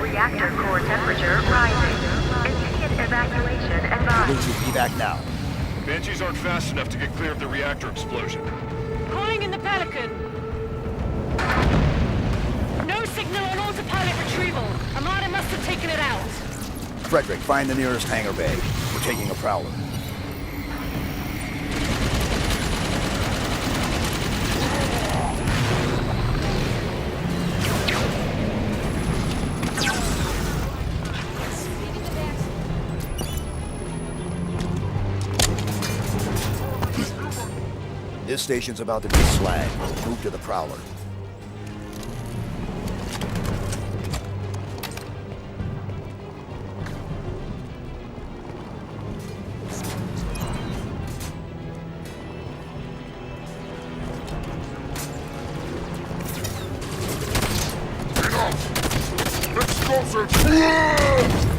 Reactor core temperature rising. Immediate evacuation advised. Evac now. Banshees aren't fast enough to get clear of the reactor explosion. Calling in the Pelican. No signal on autopilot retrieval. Armada must have taken it out. Frederick, find the nearest hangar bay. We're taking a prowler. This station's about to be slagged. Move to the prowler. Explosive!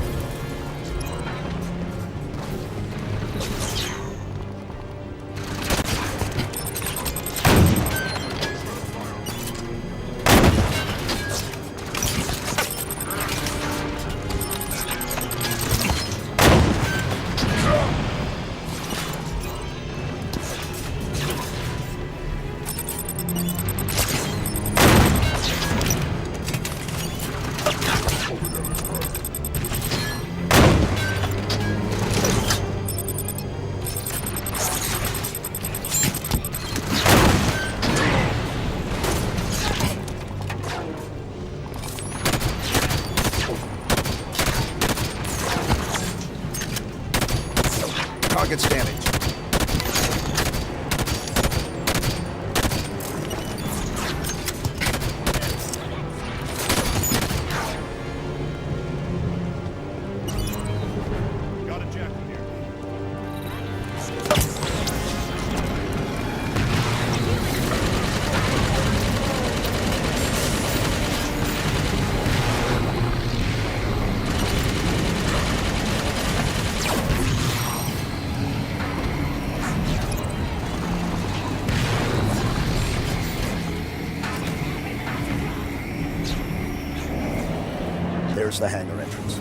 Where's the hangar entrance?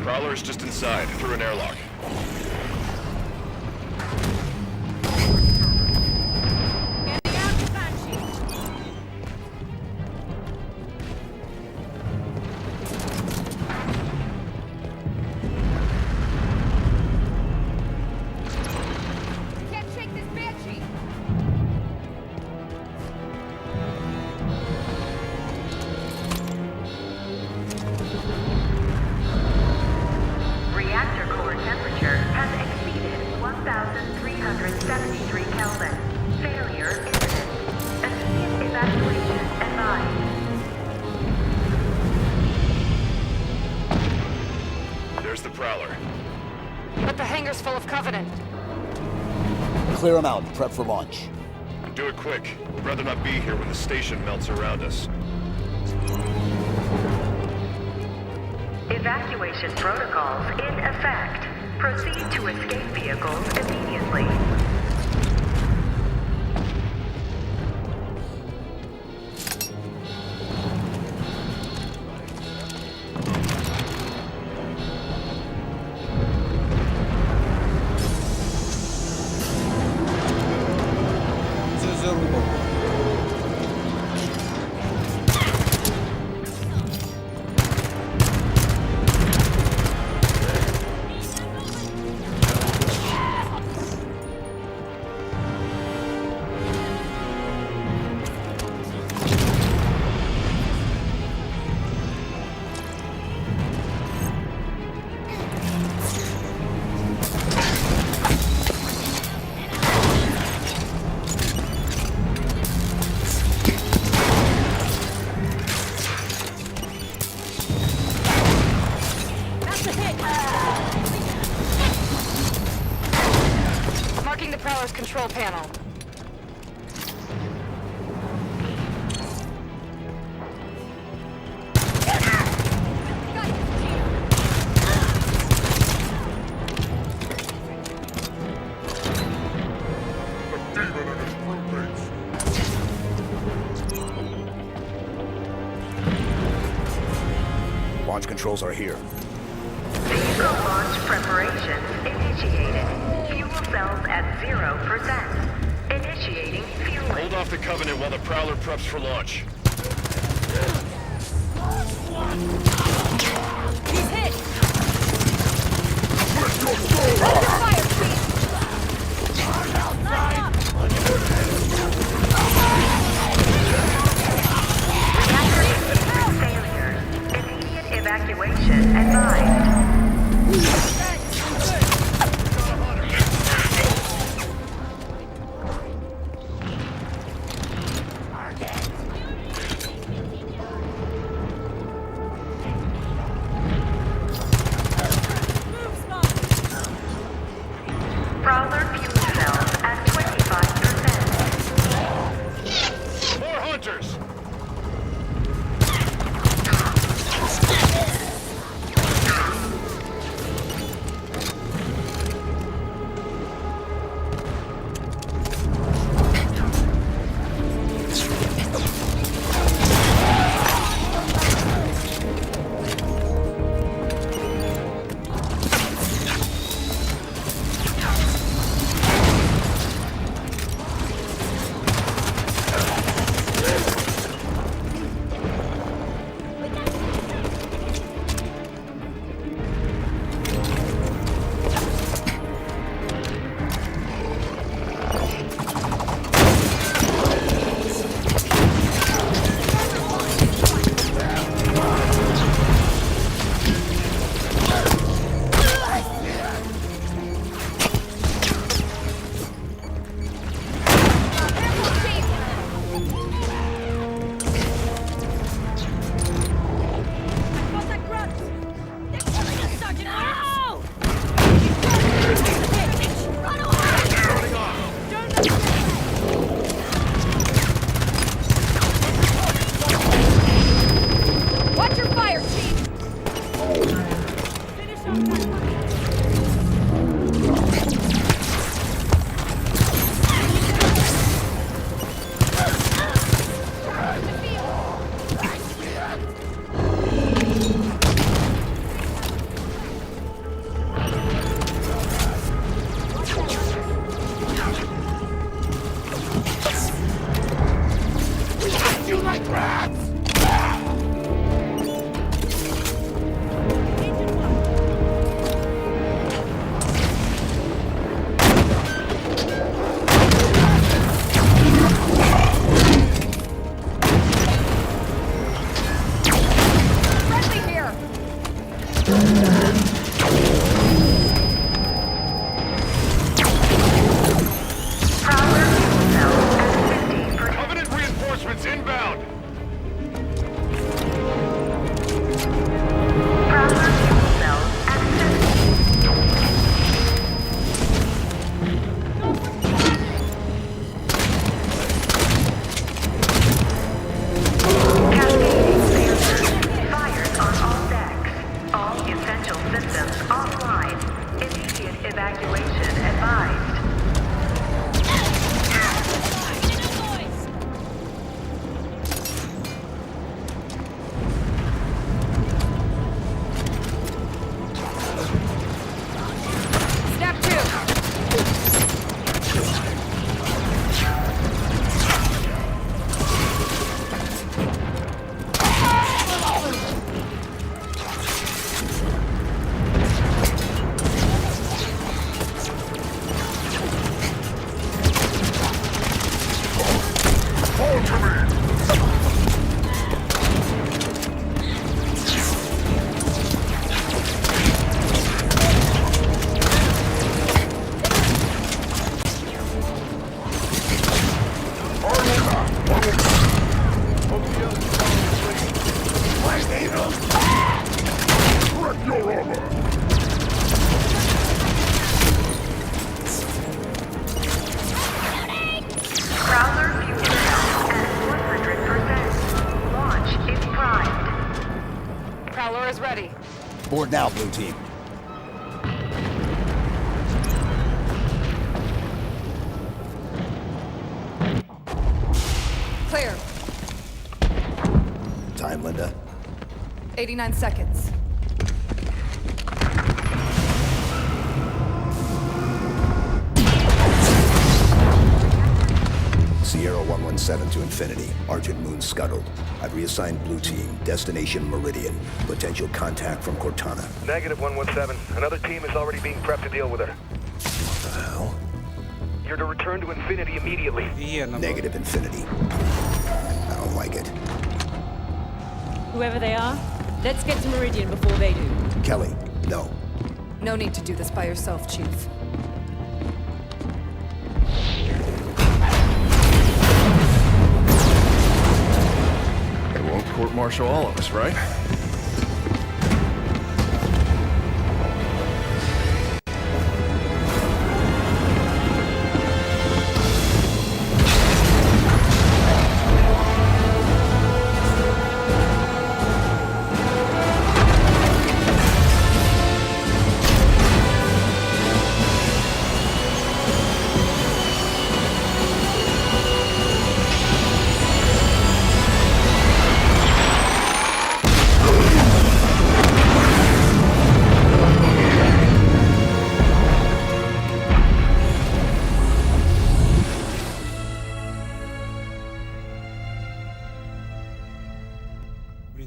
Prowler is just inside, through an airlock. But the hangar's full of Covenant. Clear them out and prep for launch. Do it quick. I'd rather not be here when the station melts around us. Evacuation protocols in effect. Proceed to escape vehicles immediately. Marking the Prowler's control panel. Launch controls are here. Vehicle launch preparations initiated. Fuel cells at 0%. Initiating fueling. Hold off the Covenant while the Prowler preps for launch. He's hit! Under fire, please! Failure. Immediate evacuation advised. Prowler fuel cells at 25%. reinforcements inbound! Board now, blue team. Clear. Time, Linda. 89 seconds. Sierra 117 to Infinity. Argent Moon scuttled. I've reassigned blue team. Destination Meridian. Potential contact from Cortana. Negative 117. Another team is already being prepped to deal with her. What the hell? You're to return to Infinity immediately. Negative Infinity. I don't like it. Whoever they are, let's get to Meridian before they do. Kelly, no. No need to do this by yourself, Chief. Court-martial all of us, right?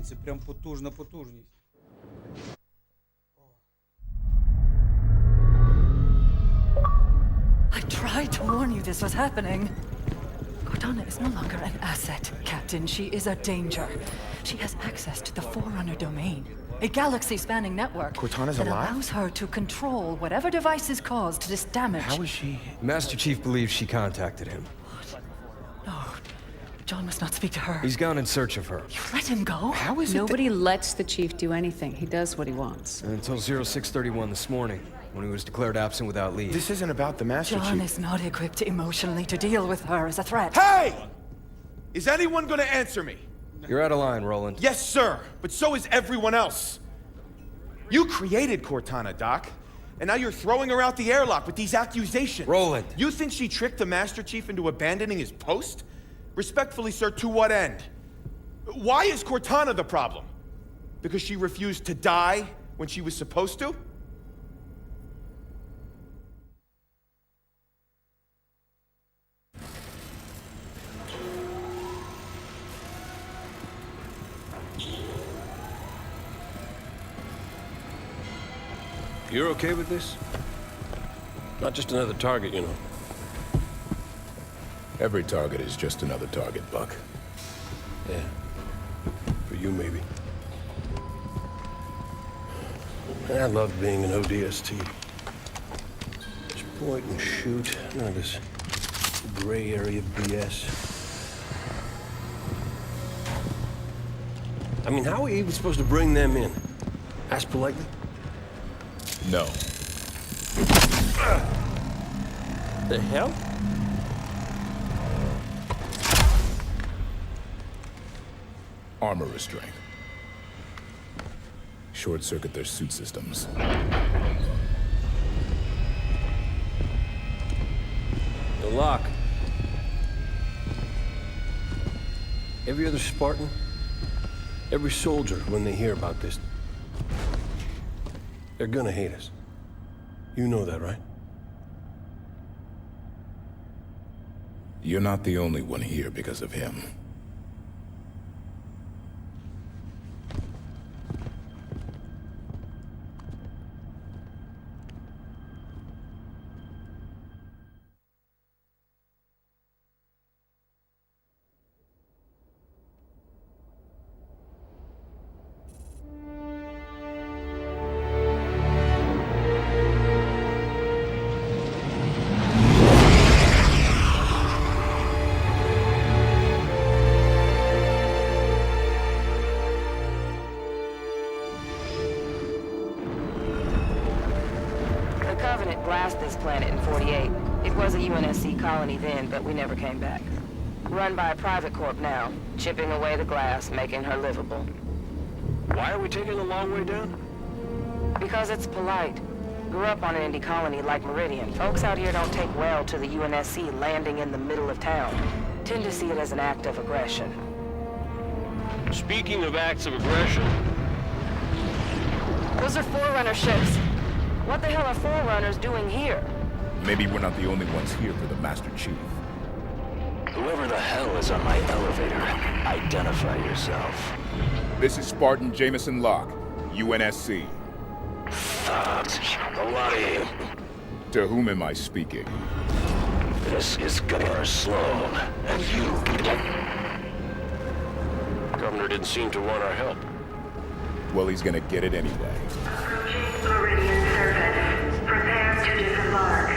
Це прям потужна потужність. I tried to warn you this was happening. Cortana is no longer an asset, Captain. She is a danger. She has access to the Forerunner domain, a galaxy-spanning network Cortana's that alive? allows her to control whatever devices caused this damage. How is she? Master Chief believes she contacted him. No, John must not speak to her. He's gone in search of her. You let him go? How is it Nobody lets the chief do anything. He does what he wants. Until 0631 this morning, when he was declared absent without leave. This isn't about the Master John Chief. is not equipped emotionally to deal with her as a threat. Hey! Is anyone gonna answer me? You're out of line, Roland. Yes, sir, but so is everyone else. You created Cortana, Doc. And now you're throwing her out the airlock with these accusations. Roland! You think she tricked the Master Chief into abandoning his post? Respectfully, sir, to what end? Why is Cortana the problem? Because she refused to die when she was supposed to? You're okay with this? Not just another target, you know. Every target is just another target, Buck. Yeah. For you, maybe. I loved being an ODST. Just point and shoot. None of this gray area BS. I mean, how are we even supposed to bring them in? Ask politely? No. The hell? Armor restraint. Short-circuit their suit systems. The lock. Every other Spartan, every soldier, when they hear about this, they're gonna hate us. You know that, right? You're not the only one here because of him. Glassed this planet in 48. It was a UNSC colony then, but we never came back. Run by a private corp now, chipping away the glass, making her livable. Why are we taking the long way down? Because it's polite. Grew up on an indie colony like Meridian. Folks out here don't take well to the UNSC landing in the middle of town. Tend to see it as an act of aggression. Speaking of acts of aggression... Those are Forerunner ships. What the hell are Forerunners doing here? Maybe we're not the only ones here for the Master Chief. Whoever the hell is on my elevator, identify yourself. This is Spartan Jameson Locke, UNSC. Thugs, a lot of you. To whom am I speaking? This is Governor Sloan, and you... Governor didn't seem to want our help. Well, he's gonna get it anyway. Meridian surface. Prepare to disembark.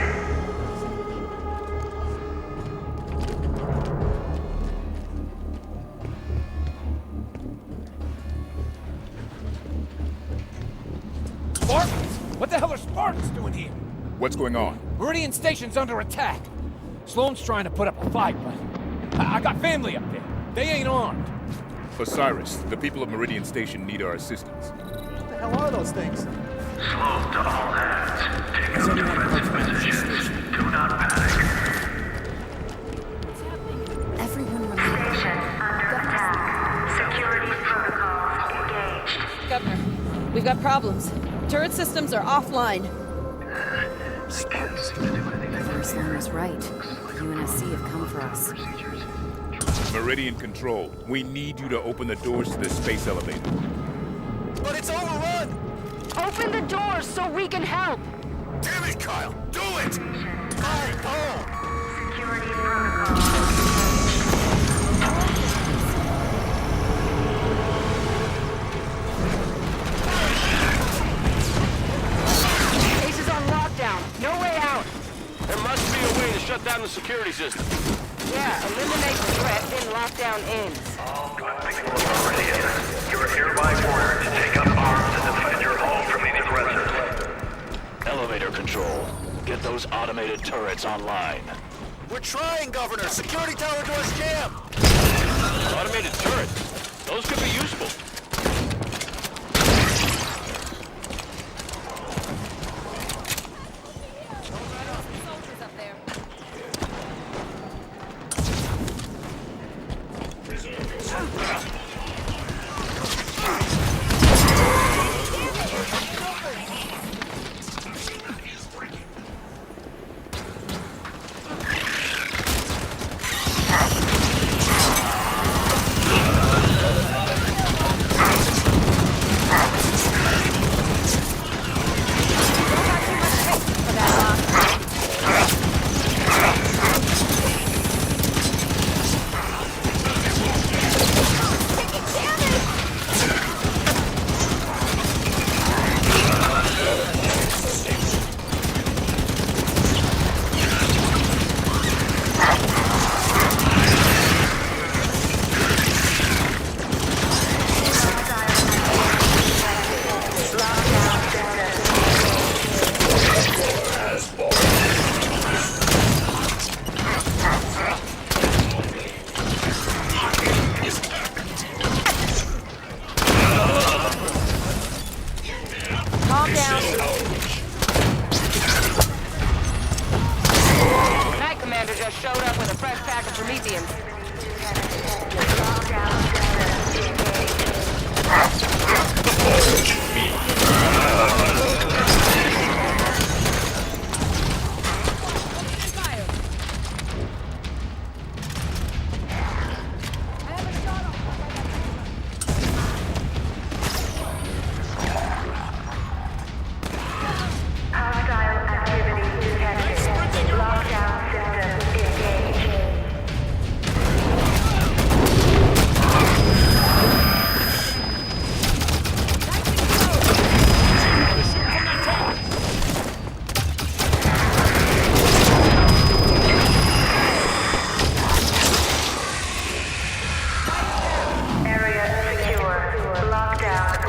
Spartans? What the hell are Spartans doing here? What's going on? Meridian Station's under attack. Sloan's trying to put up a fight, but I got family up there. They ain't armed. Osiris, the people of Meridian Station need our assistance. What the hell are those things? Sloan to all hands. Take Has anyone heard from Meridian Station? Do not panic. What's happening? Everyone remember. Station under attack. Security protocols engaged. Governor, we've got problems. Turret systems are offline. Sloan was right. UNSC have come for us. Meridian Control, we need you to open the doors to the space elevator. But it's overrun! Open the doors so we can help! Damn it, Kyle! Do it! Security protocols. Base is on lockdown. No way out. There must be a way to shut down the security system. Yeah, eliminate the threat, then lockdown ends. All good people of Meridian, you are hereby ordered to take up arms and defend your home from any aggressors. Elevator control. Get those automated turrets online. We're trying, Governor! Security tower doors jammed! Automated turrets. Those could be useful.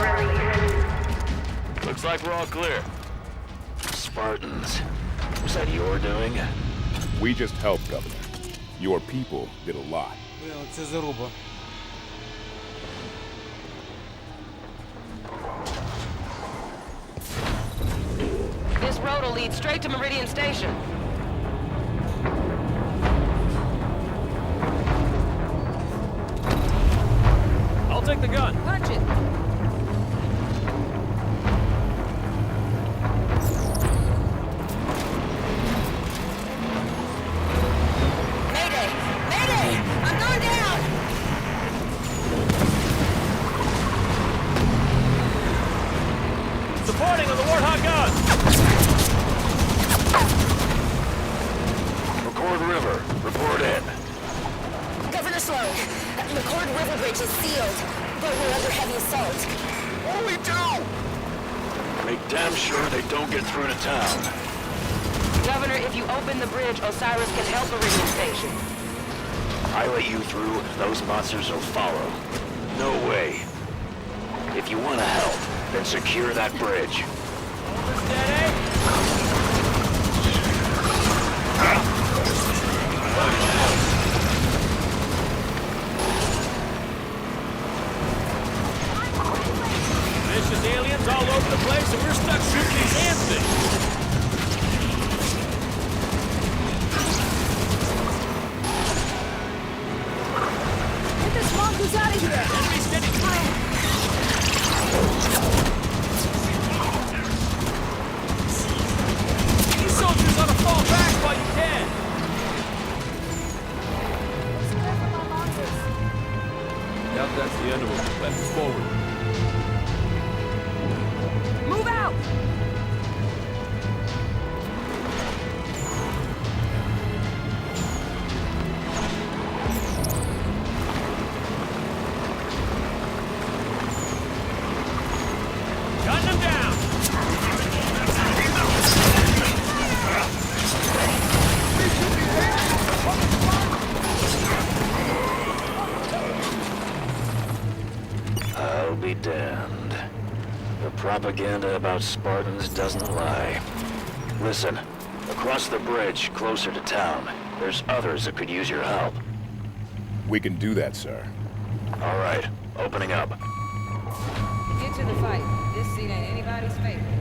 Meridians. Looks like we're all clear. Spartans. Was that your doing? We just helped, Governor. Your people did a lot. Це заруба. This road will lead straight to Meridian Station. I'll take the gun. Punch it! Mayday! Mayday! I'm going down! Supporting on the Warthog gun! McCord River, report in. Governor Sloan, McCord River Bridge is sealed, but we're under heavy assault. What do we do? Make damn sure they don't get through to town. Governor, if you open the bridge, Osiris can help Meridian Station. I let you through, those monsters will follow. No way. If you want to help, then secure that bridge. Vicious aliens all over the place, and we're stuck shooting these ant things. Get this mongoose out of here! Enemies getting through! These soldiers ought to fall back while you can! Doubt that's the end of them. Let's forward. Move out! Gun them down! I'll be damned. The propaganda about Spartans doesn't lie. Listen, across the bridge, closer to town, there's others that could use your help. We can do that, sir. All right, opening up. Get to the fight. This seat ain't anybody's favorite.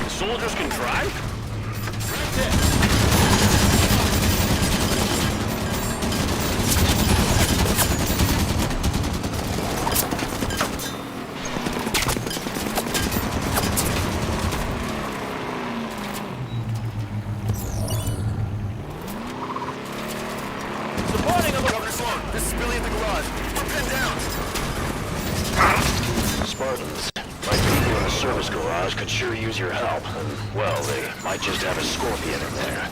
Soldiers can drive? Supporting them! Governor Sloan, this is Billy at the garage. We're pinned down. Spartans. My people in the service garage could sure use your help. And, well, they might just have a scorpion in there.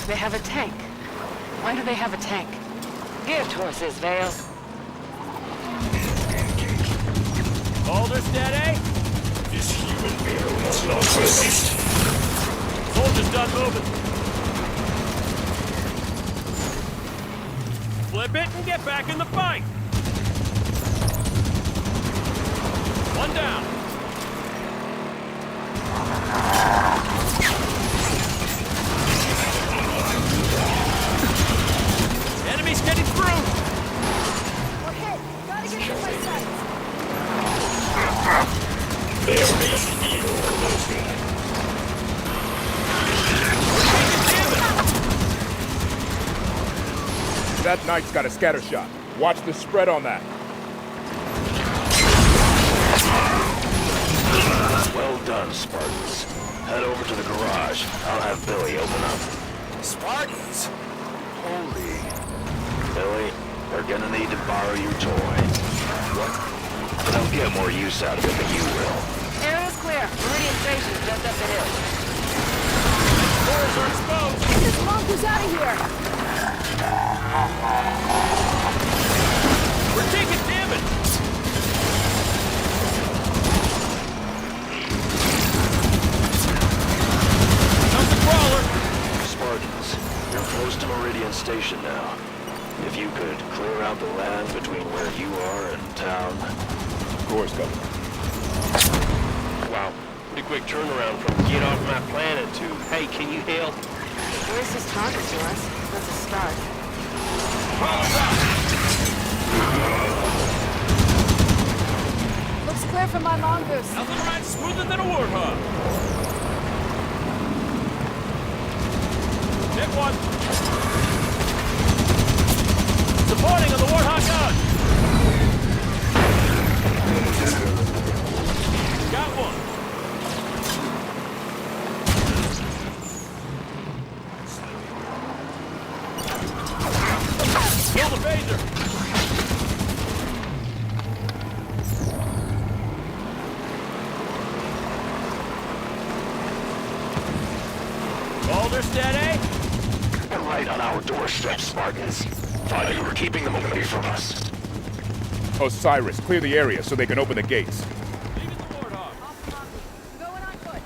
They have a tank. Why do they have a tank? Gift horses, Vale. Hold her steady! This human being must not resist. Soldiers done moving. Flip it and get back in the fight! One down. Enemies getting through. We're hit. Gotta get to my sight. That knight's got a scatter shot. Watch the spread on that. Well done, Spartans. Head over to the garage. I'll have Billy open up. Spartans? Holy... Billy, we're gonna need to borrow your toy. What? I'll get more use out of it than you will. Area's clear. Meridian Station's just up the hill. Doors are exposed. Get this mongoose out of here! We're taking damage. Comes the crawler. Spartans, you're close to Meridian Station now. If you could clear out the land between where you are and town. Of course, Governor. Wow. Pretty quick turnaround from get off my planet to, hey, can you help? At least he's talking to us. That's a start. Looks clear for my mongoose. Nothing rides smoother than a warthog. Hit one. Supporting on the warthog gun. Got one. Kill the phaser! Boulder steady! They're right on our doorstep, Spartans. Thought you were keeping them away from us. Osiris, clear the area so they can open the gates. Going on foot.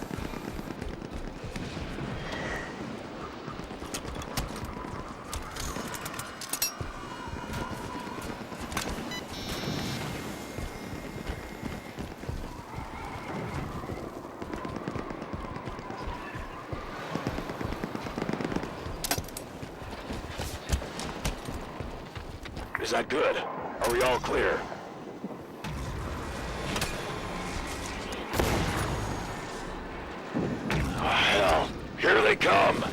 Is that good? Are we all clear? Oh, hell. Here they come!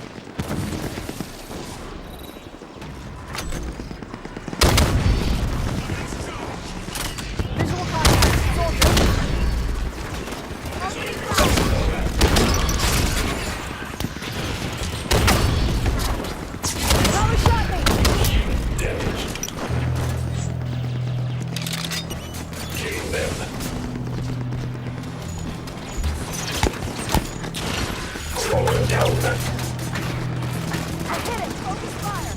Visual contact. Soldier. Another shot me! I hit it! Focus fire!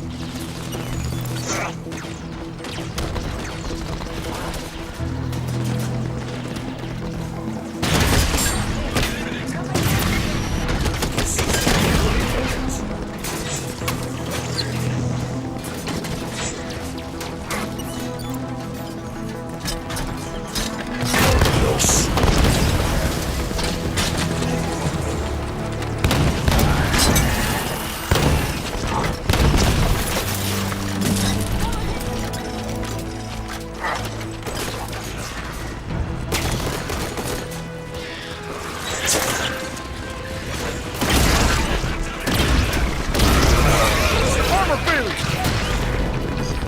Armor failure!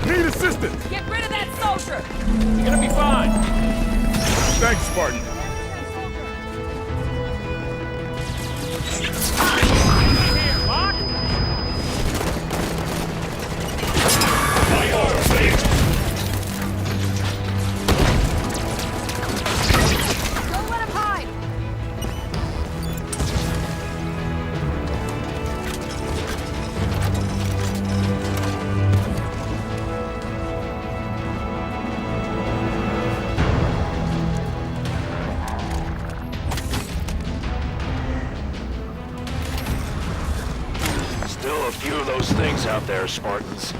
Need assistance! Get rid of that soldier! You're gonna be fine. Thanks, Spartan. Here, lock. Don't let him hide! Still a few of those things out there, Spartans.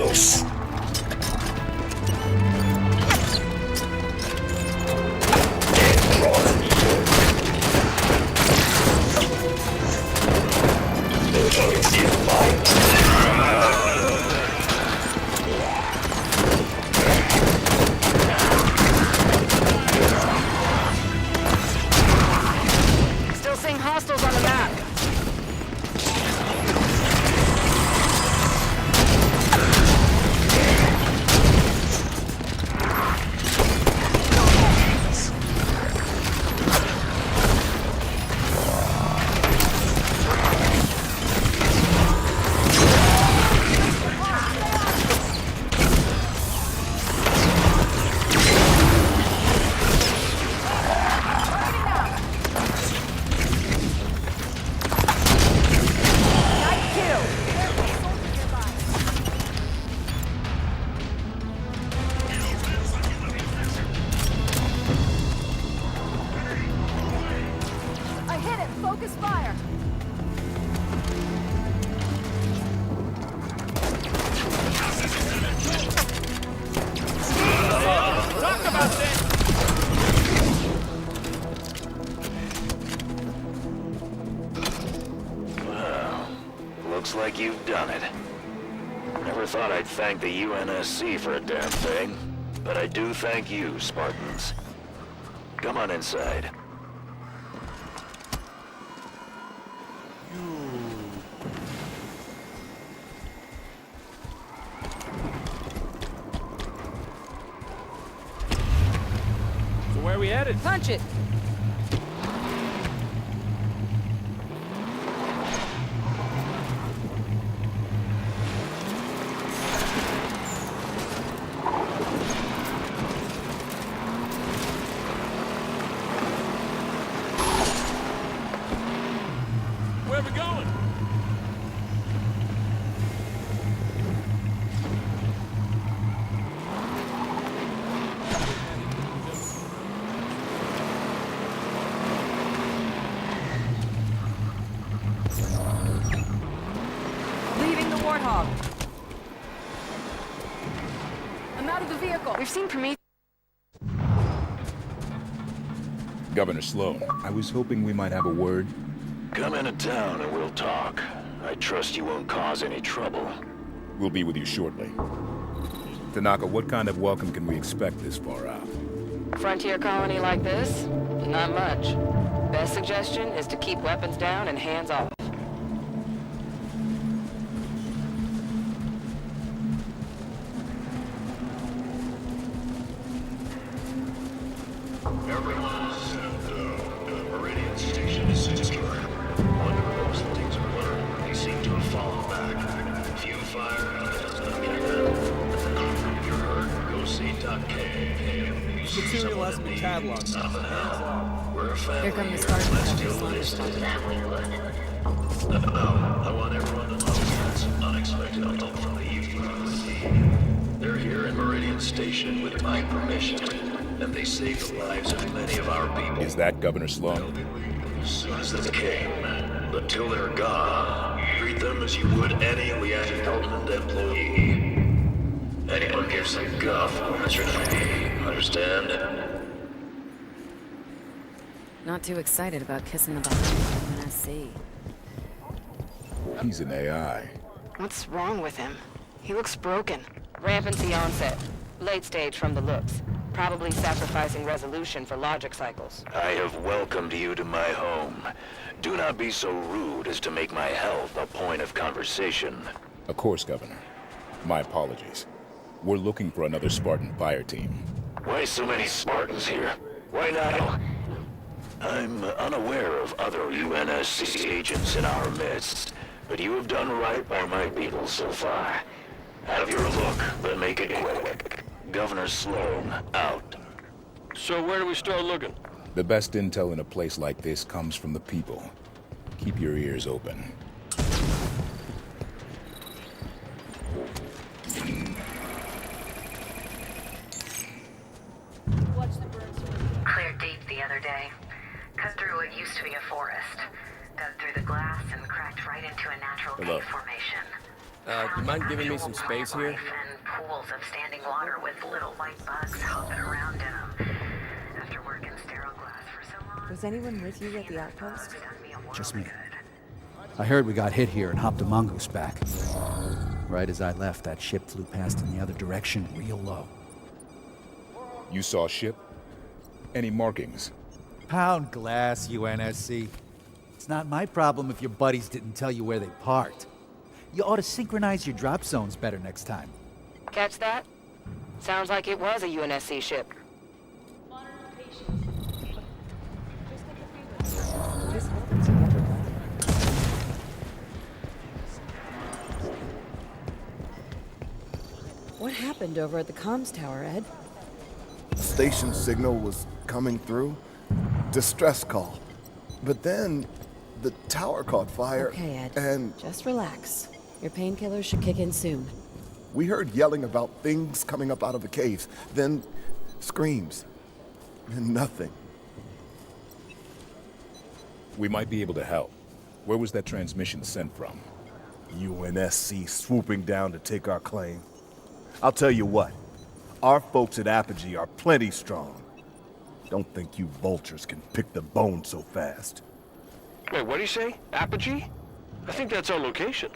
close. Still seeing hostiles on the map. I hit it! Focus fire! Talk about this! Well, looks like you've done it. Never thought I'd thank the UNSC for a damn thing, but I do thank you, Spartans. Come on inside. So where are we headed? Punch it! Where are we going? Leaving the Warthog. I'm out of the vehicle. We've seen Prometheus. Governor Sloan, I was hoping we might have a word. Come into town and we'll talk. I trust you won't cause any trouble. We'll be with you shortly. Tanaka, what kind of welcome can we expect this far out? Frontier colony like this? Not much. Best suggestion is to keep weapons down and hands off. Everyone send Meridian Station is secure. Wonder what those things are learned. They seem to have fallen back. Few fire, you heard, go see Doc K. Material has been cataloged. We're a family. Here come the Spartans. Let's deal with this thing. No, I want everyone to know that's unexpected help from the EVP. They're here in Meridian Station with my permission, and they saved the lives of many of our people. Is that Governor Sloan? As soon as they came, but till they're gone, treat them as you would any Lieutenant Government employee. Anyone gives some guff, answer to me. Understand? Not too excited about kissing the bottom of the UNSC. He's an AI. What's wrong with him? He looks broken. Rampancy onset. Late stage from the looks. Probably sacrificing resolution for logic cycles. I have welcomed you to my home. Do not be so rude as to make my health a point of conversation. Of course, Governor. My apologies. We're looking for another Spartan fire team. Why so many Spartans here? Why not? I'm unaware of other UNSC agents in our midst, but you have done right by my people so far. Have your look, but make it quick. Governor Sloan, out. So where do we start looking? The best intel in a place like this comes from the people. Keep your ears open. Cleared deep the other day. Cut through what used to be a forest. Dug through the glass and cracked right into a natural Hello. cave formation. You mind giving me some space here? And pools of standing water with little white bugs hopping around in them. After working sterile glass for so long... Was anyone with you at the outpost? Just me. I heard we got hit here and hopped a mongoose back. Right as I left, that ship flew past in the other direction, real low. You saw a ship? Any markings? Pound glass, UNSC. It's not my problem if your buddies didn't tell you where they parked. You ought to synchronize your drop zones better next time. Catch that? Sounds like it was a UNSC ship. What happened over at the comms tower, Ed? Station signal was coming through. Distress call. But then, the tower caught fire, Okay, Ed. and... Just relax. Your painkillers should kick in soon. We heard yelling about things coming up out of the caves. Then, screams. And nothing. We might be able to help. Where was that transmission sent from? UNSC swooping down to take our claim. I'll tell you what. Our folks at Apogee are plenty strong. Don't think you vultures can pick the bone so fast. Wait, what do you say? Apogee? I think that's our location.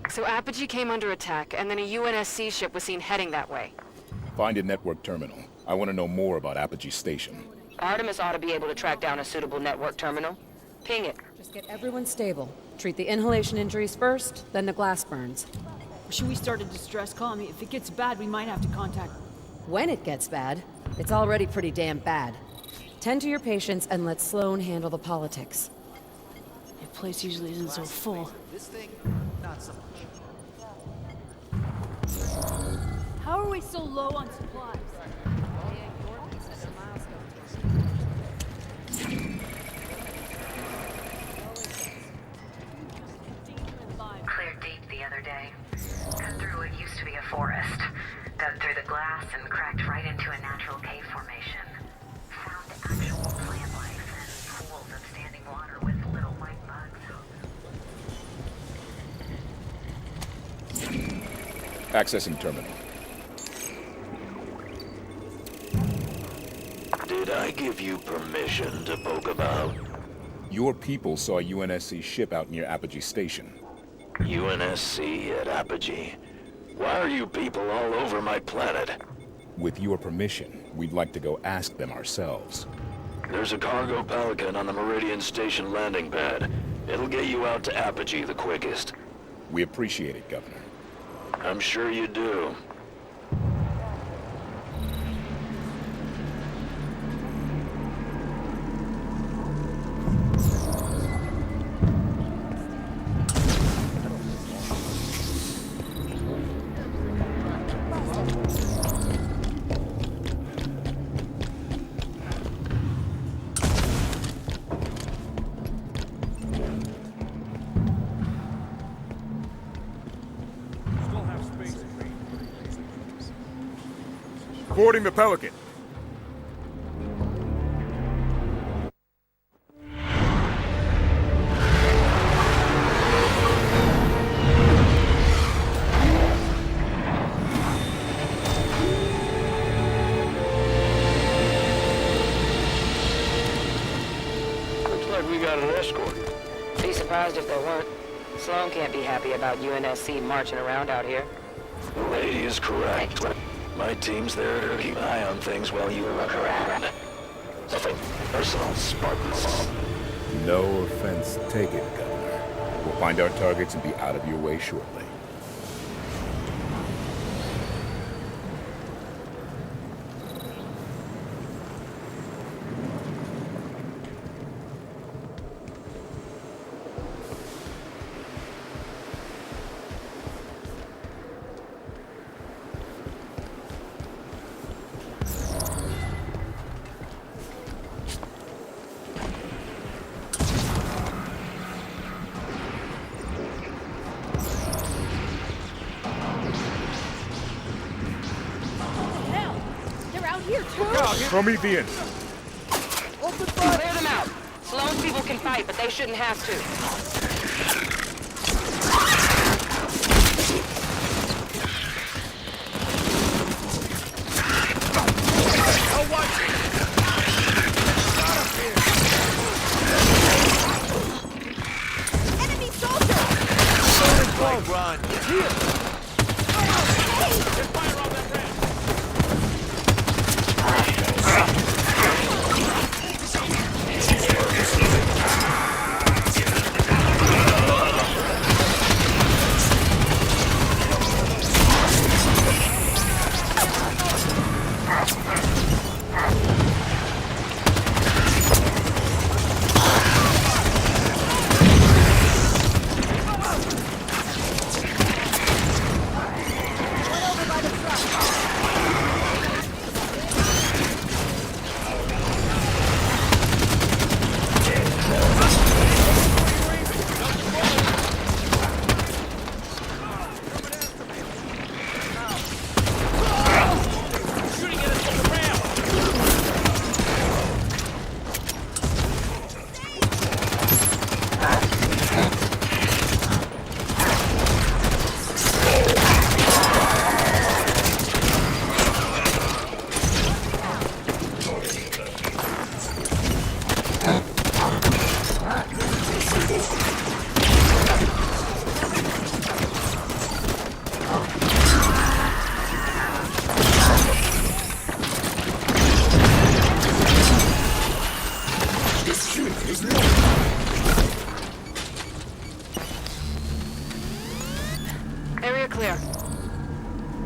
So Apogee came under attack, and then a UNSC ship was seen heading that way. Find a network terminal. I want to know more about Apogee Station. Artemis ought to be able to track down a suitable network terminal. Ping it. Just get everyone stable. Treat the inhalation injuries first, then the glass burns. Should we start a distress call? I mean, if it gets bad, we might have to contact... When it gets bad, it's already pretty damn bad. Tend to your patients and let Sloan handle the politics. The place usually isn't so full. This thing, not so much. How are we so low on supplies? Cleared deep the other day. Cut through what used to be a forest. Dug through the glass and cracked right into a natural cave formation. Found actual plant life and pools of standing water with little white bugs. Accessing terminal. Did I give you permission to poke about? Your people saw a UNSC ship out near Apogee Station. UNSC at Apogee? Why are you people all over my planet? With your permission, we'd like to go ask them ourselves. There's a cargo Pelican on the Meridian Station landing pad. It'll get you out to Apogee the quickest. We appreciate it, Governor. I'm sure you do. Boarding the Pelican. Looks like we got an escort. Be surprised if there weren't. Sloan can't be happy about UNSC marching around out here. The lady is correct. My team's there to keep an eye on things while you look around. Nothing personal, Spartans. No offense taken, Governor. We'll find our targets and be out of your way shortly. Promethean. Clear them out. Sloan's people can fight, but they shouldn't have to.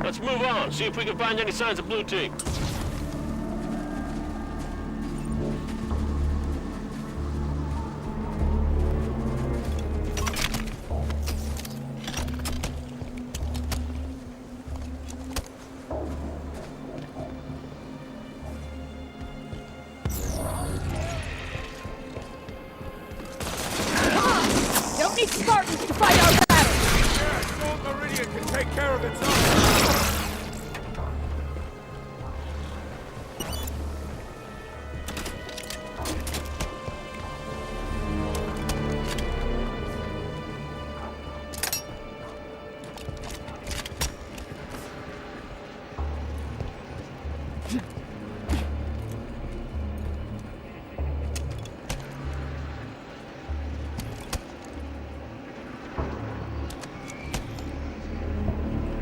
Let's move on, see if we can find any signs of Blue Team. Don't need Spartans to fight our battle! Yeah, Gold Meridian can take care of itself.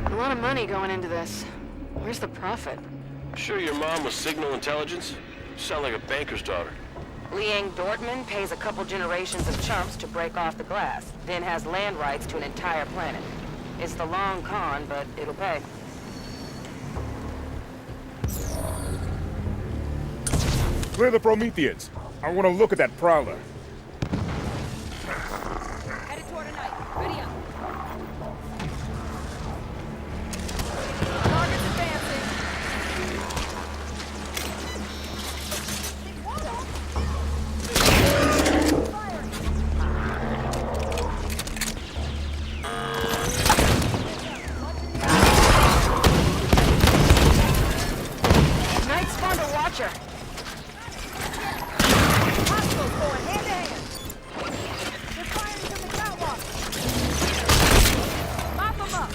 A lot of money going into this. Where's the profit? Sure your mom was signal intelligence? You sound like a banker's daughter. Liang Dortmund pays a couple generations of chumps to break off the glass, then has land rights to an entire planet. It's the long con, but it'll pay. Clear the Prometheans. I want to look at that prowler. Headed toward a knife. Ready up. Target's advancing. Knight spawned a watcher. Hostiles going hand to hand. They're firing from the catwalk. Mop them up.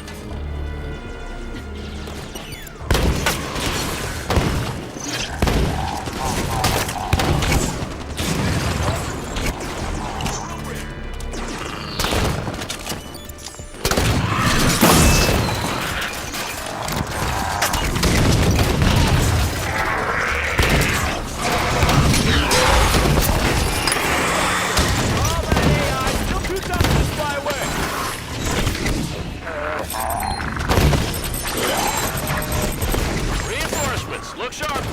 Reinforcements, look sharp.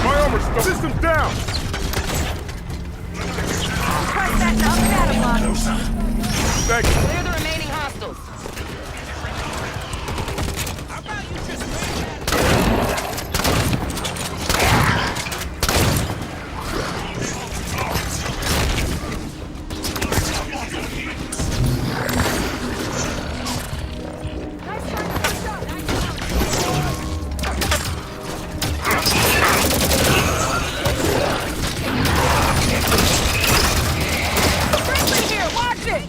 My armor's still. System's down! Press that up and at 'em, Lottie. Thank you. Clear the remaining hostiles. Friendly here, watch it!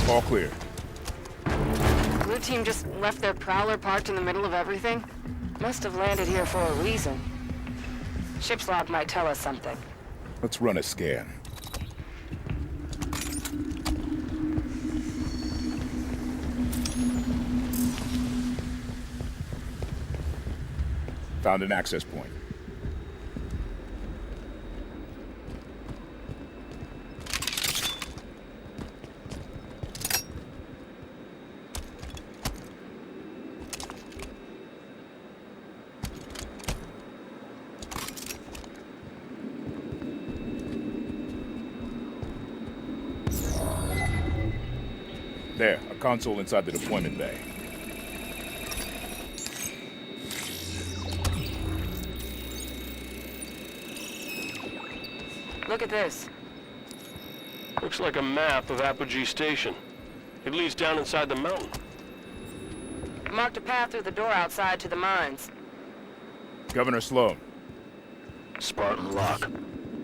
All clear. Blue team just left their prowler parked in the middle of everything? Must have landed here for a reason. Ship's log might tell us something. Let's run a scan. Found an access point. There, a console inside the deployment bay. Look at this. Looks like a map of Apogee Station. It leads down inside the mountain. Marked a path through the door outside to the mines. Governor Sloan. Spartan Locke.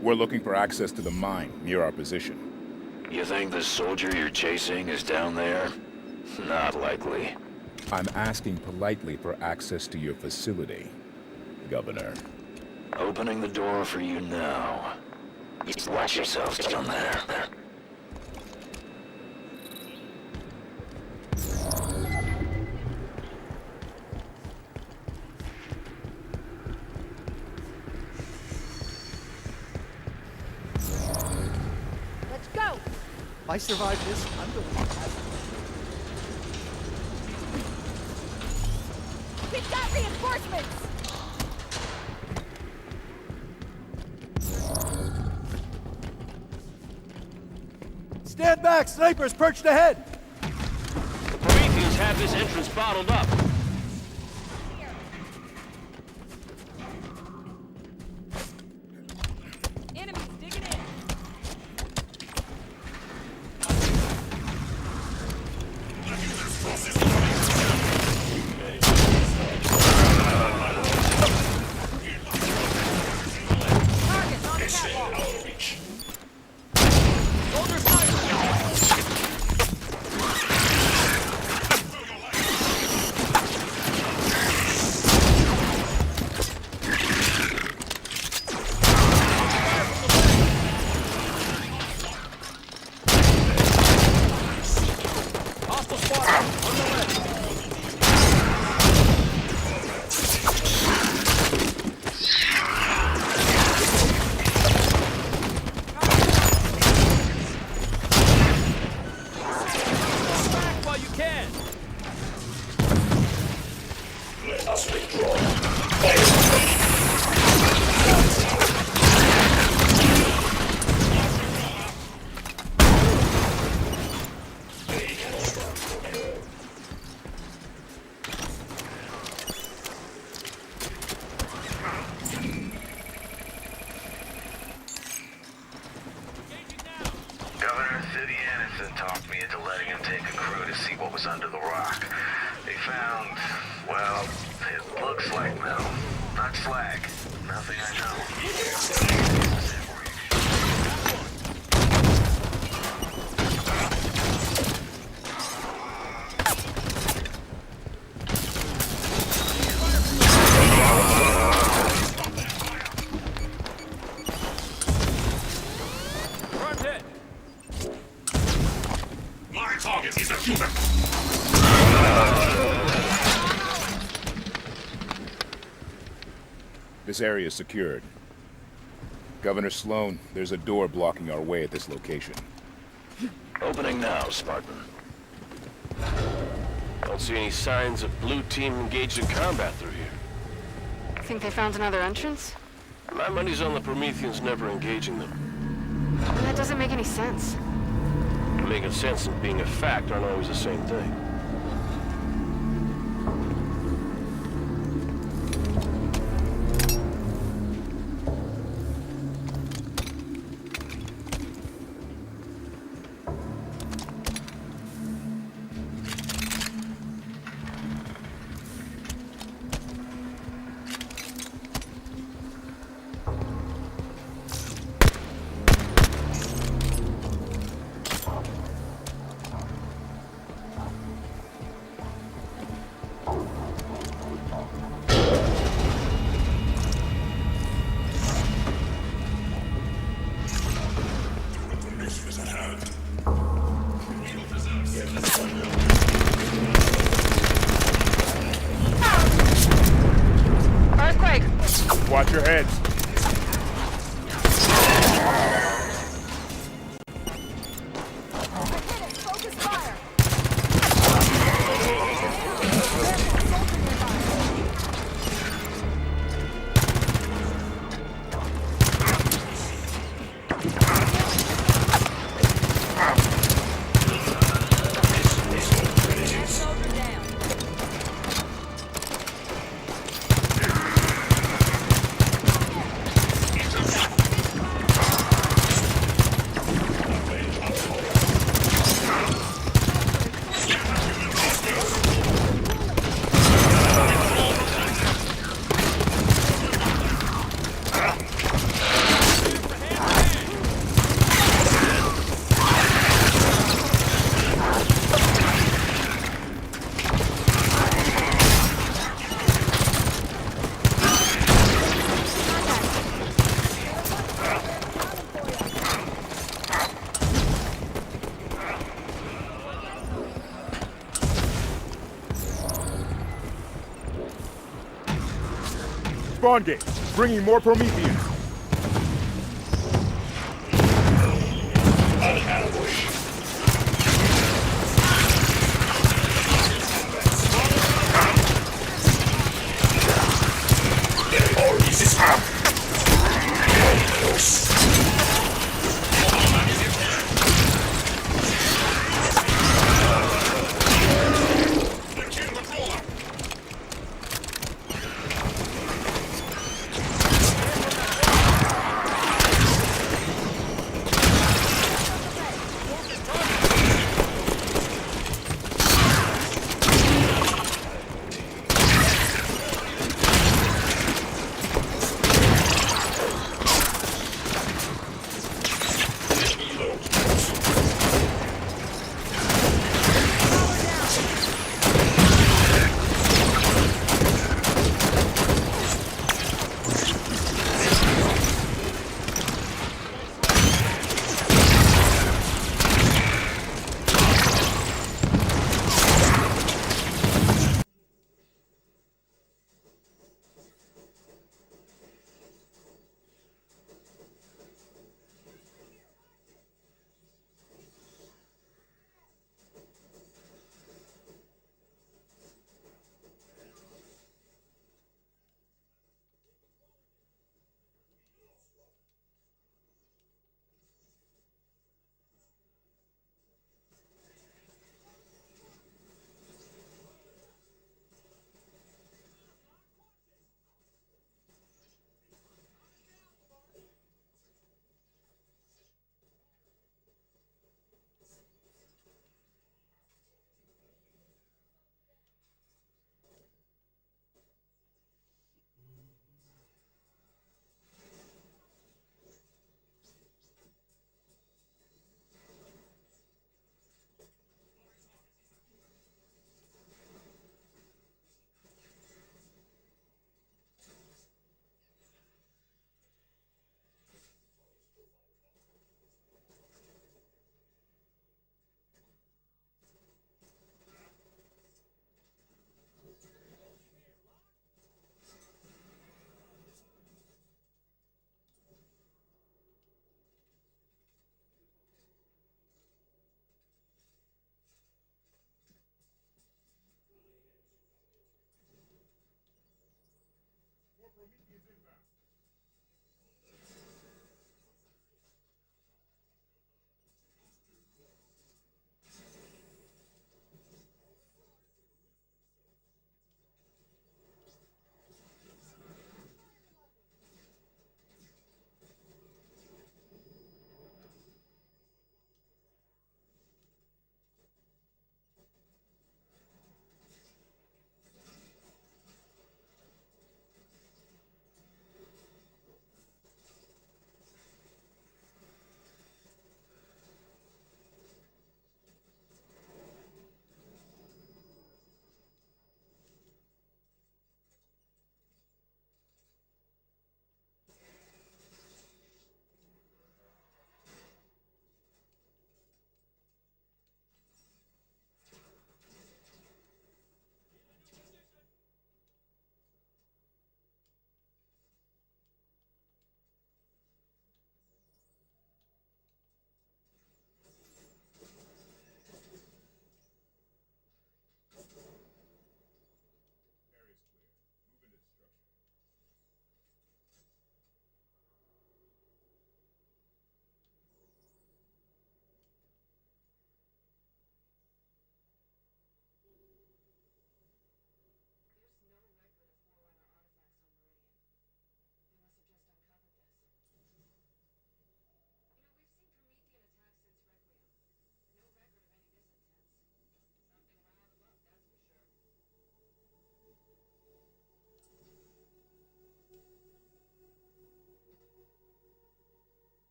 We're looking for access to the mine near our position. You think the soldier you're chasing is down there? Not likely. I'm asking politely for access to your facility, Governor. Opening the door for you now. You watch yourselves down there. Let's go! If I survive this, I'm going to have... We've got reinforcements! Stand back! Snipers perched ahead! The Prometheans have this entrance bottled up. Enemies digging in! Targets on the catwalk! Talked me into letting him take a crew to see what was under the rock. They found, well, it looks like metal. Not slag. Nothing I know. Target is a human! This area is secured. Governor Sloan, there's a door blocking our way at this location. Opening now, Spartan. Don't see any signs of blue team engaged in combat through here. Think they found another entrance? My money's on the Prometheans never engaging them. That doesn't make any sense. Making sense and being a fact aren't always the same thing. spawn gate, bringing more Prometheans.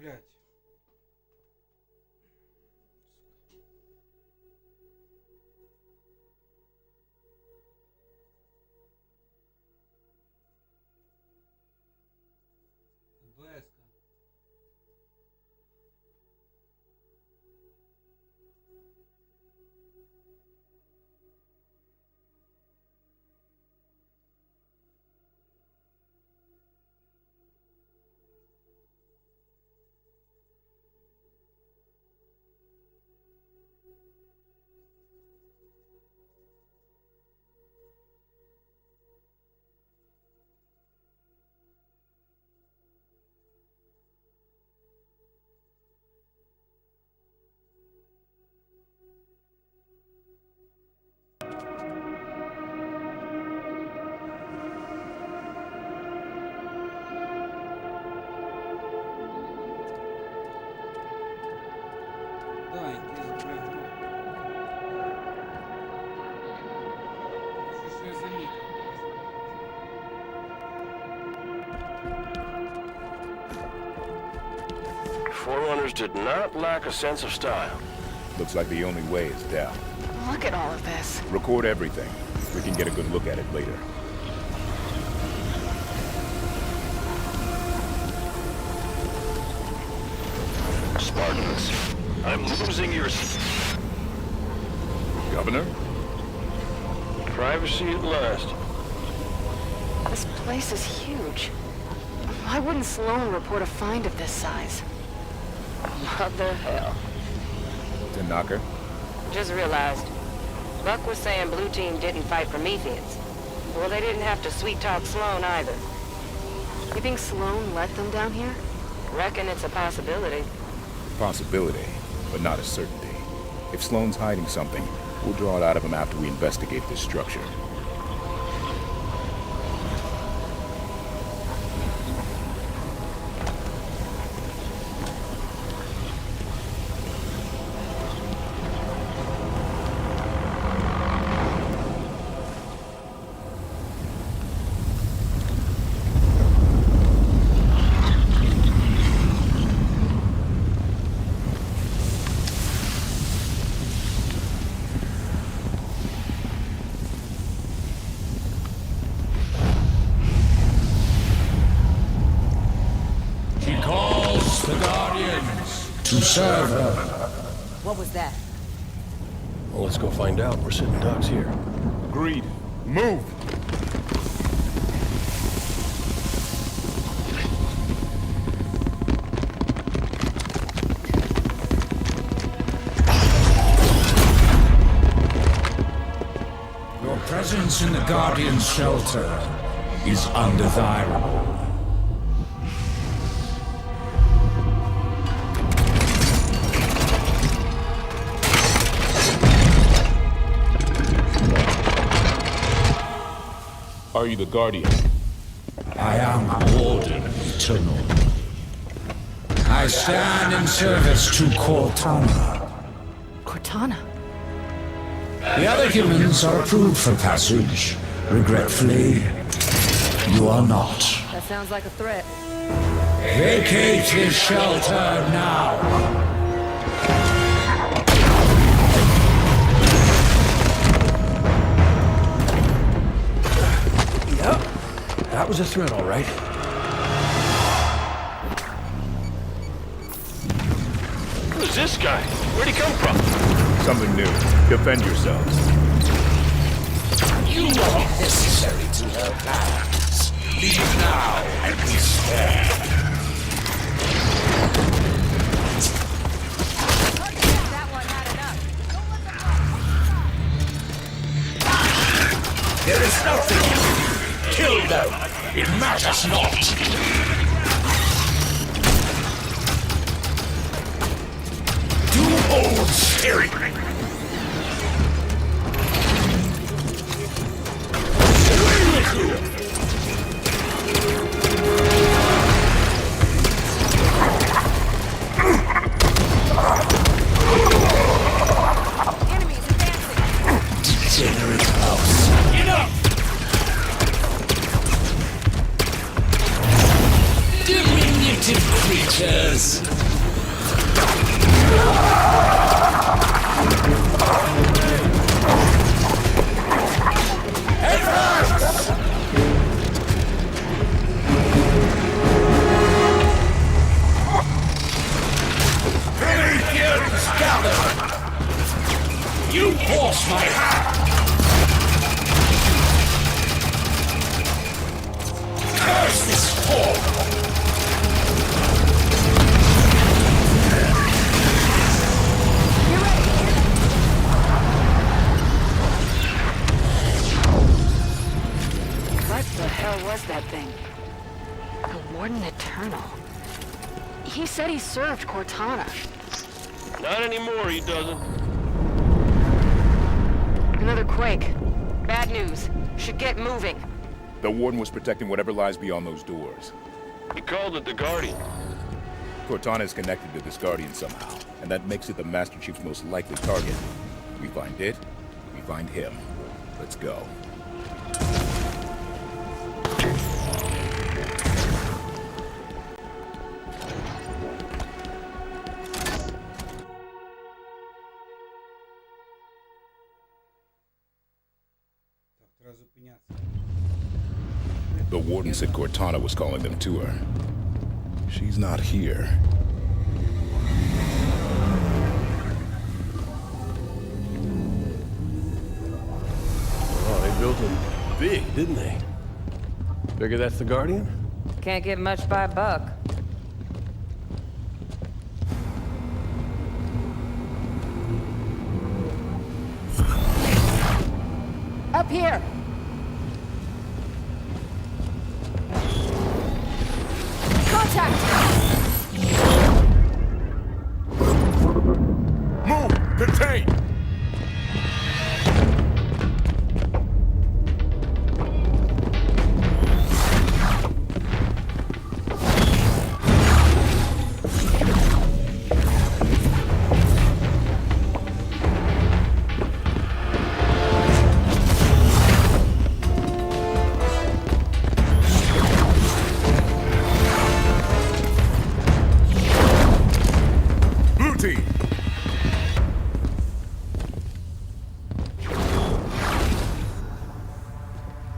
Блять. Да, якийсь брехня. Щось я замітив. Forerunners did not lack a sense of style. Looks like the only way is down. Look at all of this. Record everything. We can get a good look at it later. Spartans, I'm losing your... Governor? Privacy at last. This place is huge. Why wouldn't Sloan report a find of this size? What the hell? To Knocker? Just realized. Buck was saying Blue Team didn't fight Prometheans. Well, they didn't have to sweet-talk Sloan either. You think Sloan let them down here? Reckon it's a possibility. Possibility, but not a certainty. If Sloan's hiding something, we'll draw it out of him after we investigate this structure. To serve her. What was that? Well, let's go find out. We're sitting ducks here. Agreed. Move! Your presence in the Guardian's shelter is undesirable. Are you the Guardian? I am Warden Eternal. I stand in service to Cortana. Cortana? The other humans are approved for passage. Regretfully, you are not. That sounds like a threat. Vacate his shelter now. That was a threat, all right. Who's this guy? Where'd he come from? Something new. Defend yourselves. You are necessary to her plans. Leave now and be spared. There is nothing you can do. Kill them. It matters not. Do old steering. Away with you. Enemies advancing. Degenerate house. Enough! Diminutive creatures! Advance! Prometheans gather! You force my hand! Curse this form! What the hell was that thing? The Warden Eternal. He said he served Cortana. Not anymore, he doesn't. Another quake. Bad news. Should get moving. The Warden was protecting whatever lies beyond those doors. He called it the Guardian. Cortana is connected to this Guardian somehow, and that makes it the Master Chief's most likely target. We find it, we find him. Let's go. The Warden said Cortana was calling them to her. She's not here. Oh, they built him big, didn't they? Figure that's the Guardian? Can't get much by a buck. Up here! Move! Contain!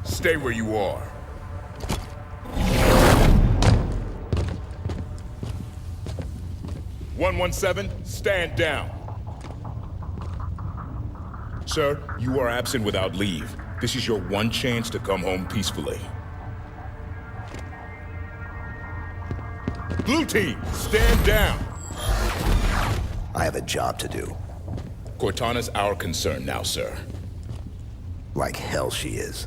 Stay where you are. "117, stand down. Sir, you are absent without leave. This is your one chance to come home peacefully. Blue team, stand down. I have a job to do. Cortana's our concern now, sir. Like hell she is.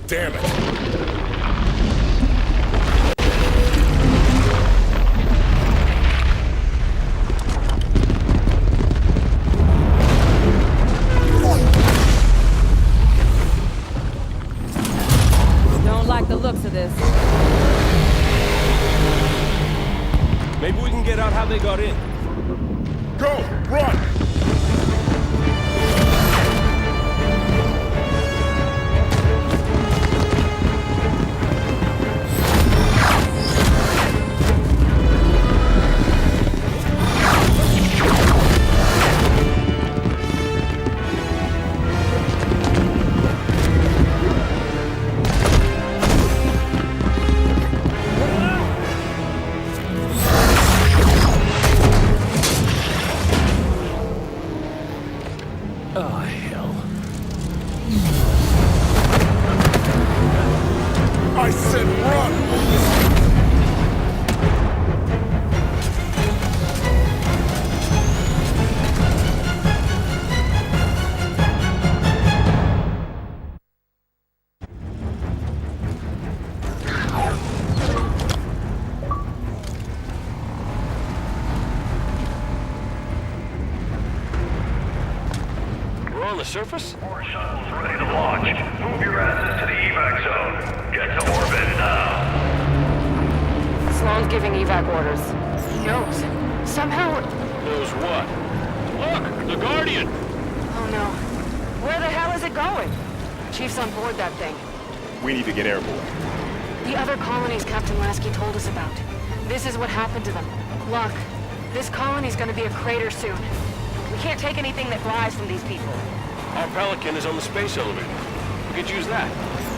Damn it! Don't like the looks of this. Maybe we can get out how they got in. Go! Run! Oh, hell. I said run! on the surface? More shuttles ready to launch. Move your asses to the evac zone. Get to orbit now. Sloan's giving evac orders. He knows. Somehow... Knows what? Look! The Guardian! Oh no. Where the hell is it going? Chief's on board that thing. We need to get airborne. The other colonies Captain Lasky told us about. This is what happened to them. Luck. This colony's gonna be a crater soon. We can't take anything that flies from these people. Our Pelican is on the space elevator. We could use that.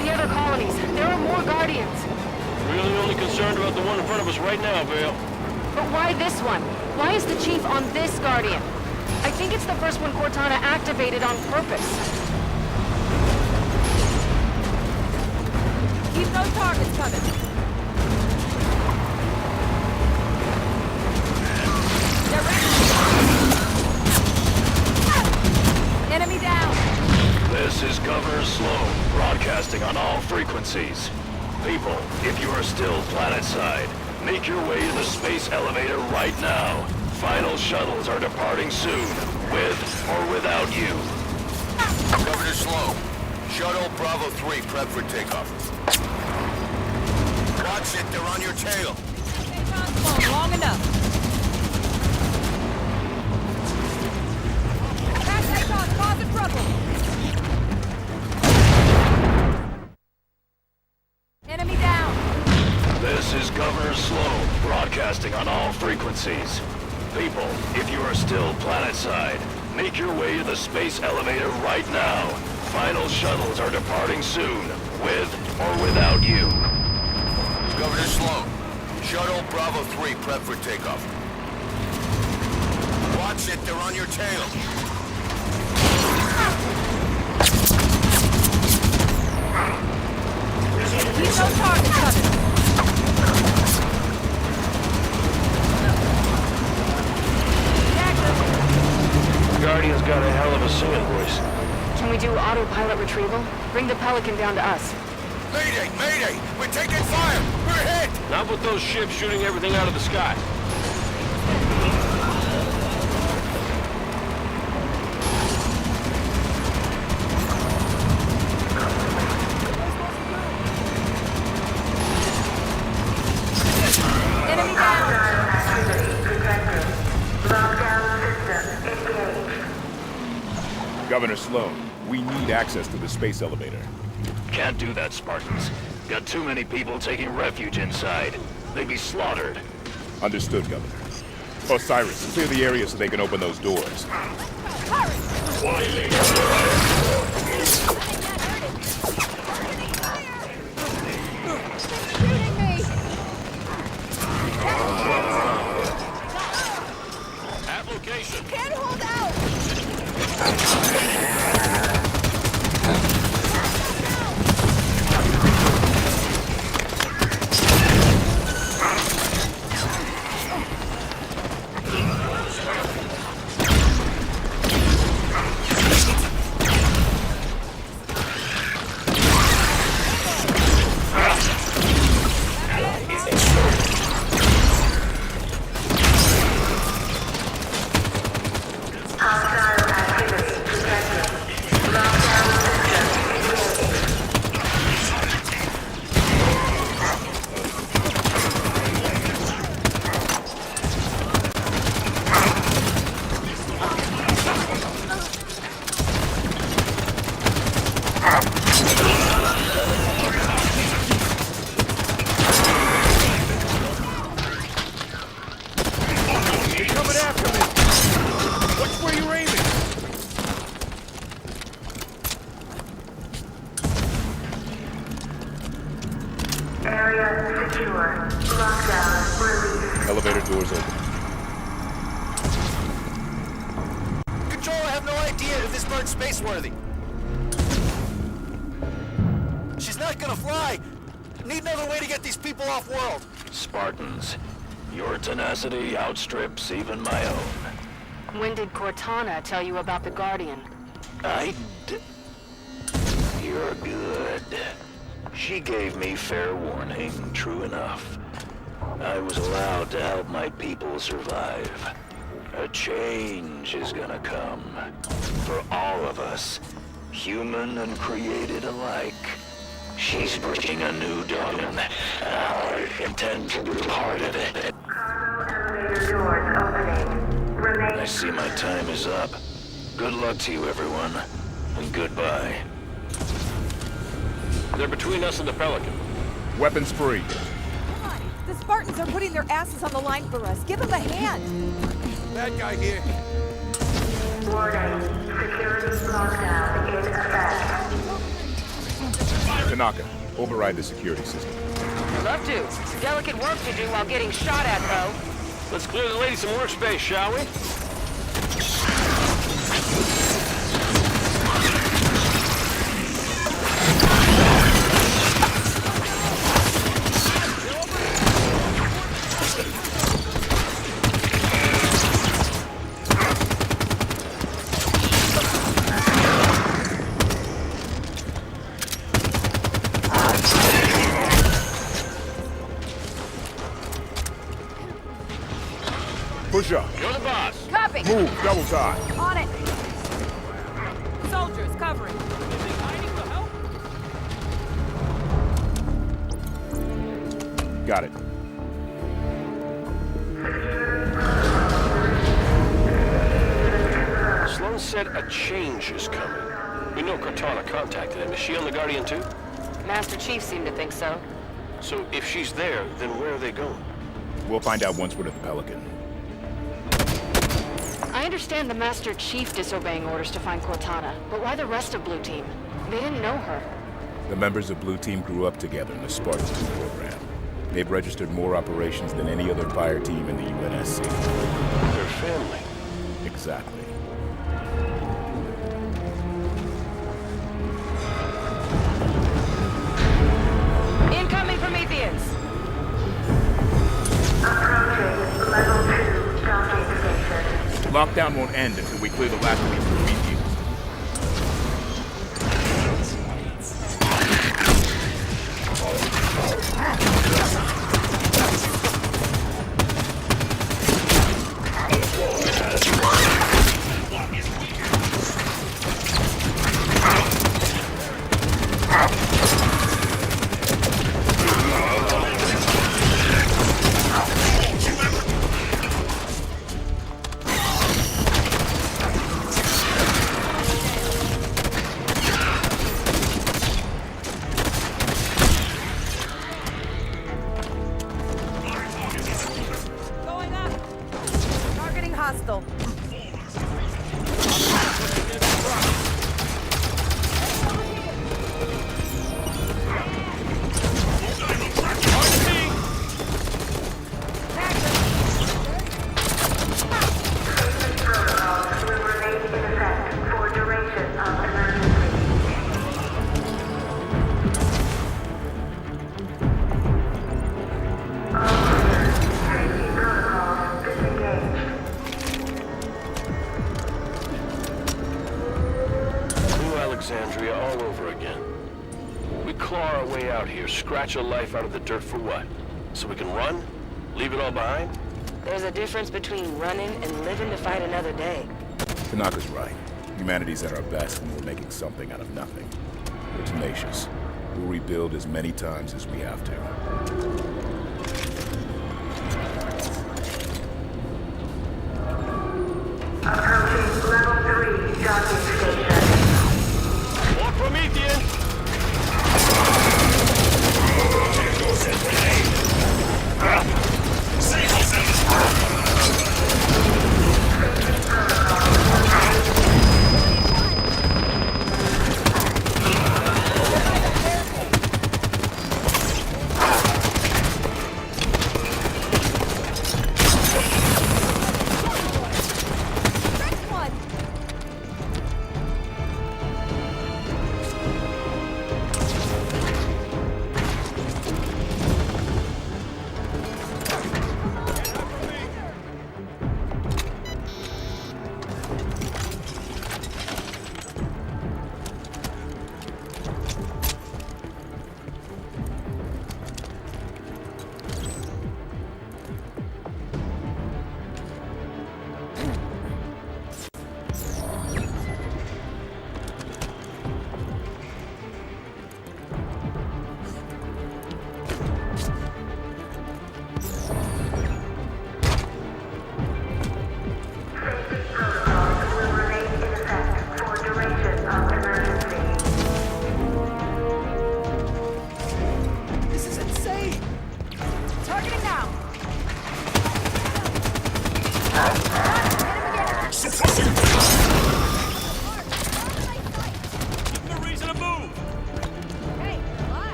The other colonies. There are more Guardians. Really only concerned about the one in front of us right now, Vale. But why this one? Why is the Chief on this Guardian? I think it's the first one Cortana activated on purpose. Keep those targets coming. They're ready. Enemy down. This is Governor Sloan, broadcasting on all frequencies. People, if you are still planetside, make your way to the space elevator right now. Final shuttles are departing soon, with or without you. Governor Sloan, Shuttle Bravo 3 prep for takeoff. Watch it, they're on your tail. Long enough. Attack takeoff, causing trouble. Enemy down. This is Governor Sloan, broadcasting on all frequencies. People, if you are still planetside, make your way to the space elevator right now. Final shuttles are departing soon, with or without you. Governor Sloan, Shuttle Bravo 3 prep for takeoff. Watch it, they're on your tail. Keep those targets coming. Guardian's got a hell of a singing voice. Can we do autopilot retrieval? Bring the Pelican down to us. Mayday! Mayday! We're taking fire! We're hit! Not with those ships shooting everything out of the sky. Enemy down. Governor Sloan, we need access to the space elevator. Can't do that, Spartans. Got too many people taking refuge inside. They'd be slaughtered. Understood, Governor. Osirus, clear the area so they can open those doors. At location. Can't hold out. Area secure. Lockdown released. Elevator doors open. Control, I have no idea if this bird's spaceworthy. She's not gonna fly. Need another way to get these people off world. Spartans, your tenacity outstrips even my own. When did Cortana tell you about the Guardian? You're good. She gave me fair warning, true enough. I was allowed to help my people survive. A change is gonna come. For all of us, human and created alike. She's bringing a new dawn, and I intend to be part of it. I see my time is up. Good luck to you, everyone, and goodbye. They're between us and the Pelican. Weapons free. Come on, the Spartans are putting their asses on the line for us. Give them a hand. Bad guy here. Warning. Security lockdown in effect. Tanaka, override the security system. Love to. Delicate work to do while getting shot at, though. Let's clear the lady some workspace, shall we? Push up. You're the boss. Copy. Move, double time. On it. Soldiers, covering. Got it. Sloan said a change is coming. We know Cortana contacted him. Is she on the Guardian too? Master Chief seemed to think so. So if she's there, then where are they going? We'll find out once we're at the Pelican. I understand the Master Chief disobeying orders to find Cortana, but why the rest of Blue Team? They didn't know her. The members of Blue Team grew up together in the Spartan program. They've registered more operations than any other fire team in the UNSC. Their family. Exactly. Incoming Prometheans! Approaching level 2 docking station. Lockdown won't end until we clear the last of these Prometheans. Going up. Targeting hostile. Protocols will remain in effect for duration of emergency. All clear. Safety protocols disengaged. New Alexandria all over again. We claw our way out here, scratch a life out of the dirt for what? So we can run? Leave it all behind? There's a difference between running and living to fight another day. Tanaka's right. Humanity's at our best when we're making something out of nothing. We're tenacious. We'll rebuild as many times as we have to. Approaching level 3 docking station. More Promethean!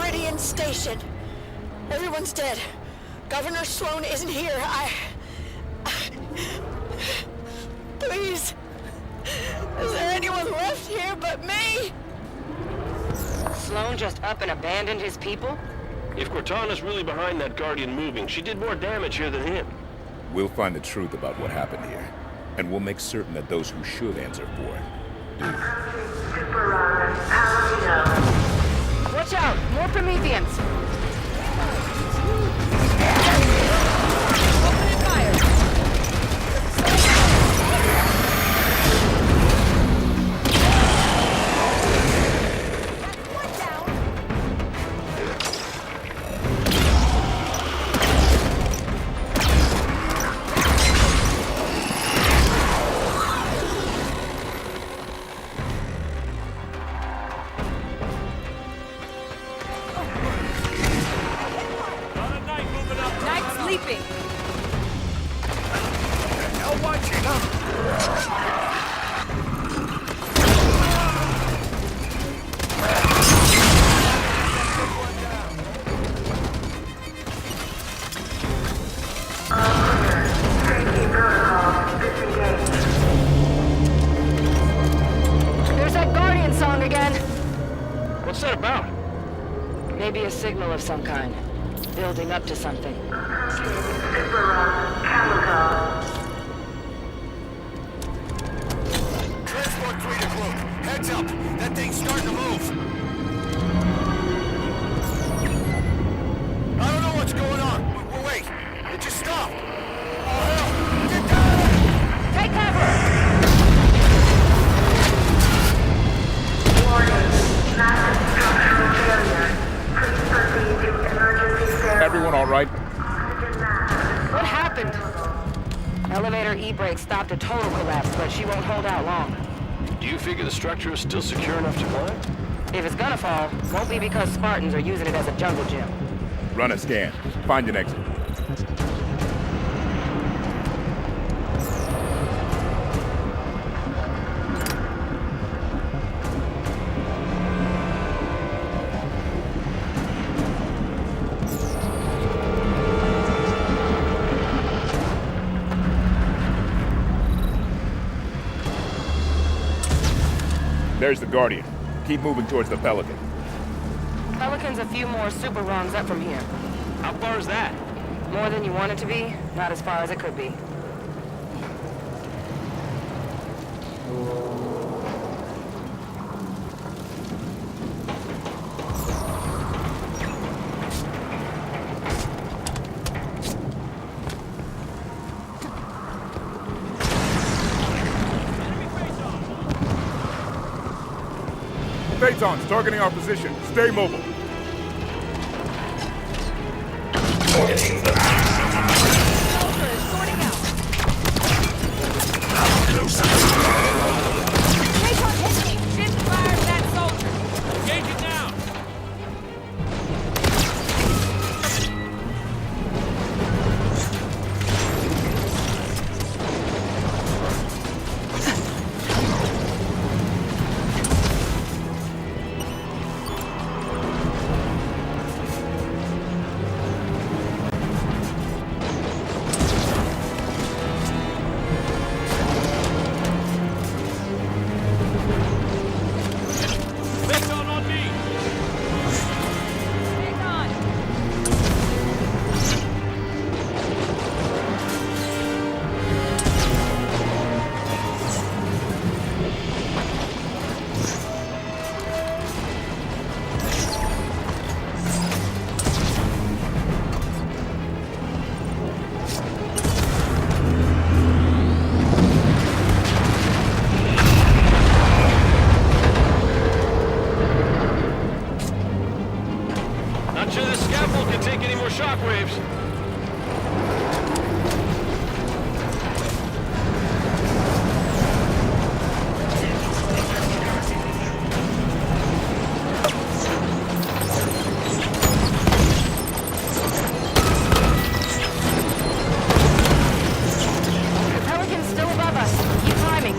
Meridian Station. Everyone's dead. Governor Sloan isn't here. Please. Is there anyone left here but me? Sloan just up and abandoned his people? If Cortana's really behind that Guardian moving, she did more damage here than him. We'll find the truth about what happened here, and we'll make certain that those who should answer for it do. Watch out! More Prometheans! Opening fire! There's that Guardian song again. What's that about? Maybe a signal of some kind. Building up to something. Transport 3 to group. Heads up. That thing's starting to move. I don't know what's going on. Wait. It just stopped. Oh, hell. Get down! Take cover! Everyone all right? What happened? Elevator E-brake stopped a total collapse, but she won't hold out long. Do you figure the structure is still secure enough to climb? If it's gonna fall, won't be because Spartans are using it as a jungle gym. Run a scan. Find an exit. There's the Guardian. Keep moving towards the Pelican. Pelican's a few more super rungs up from here. How far is that? More than you want it to be, not as far as it could be. Phaeton's targeting our position. Stay mobile. Targeting the shockwaves. The Pelican's still above us. Keep climbing.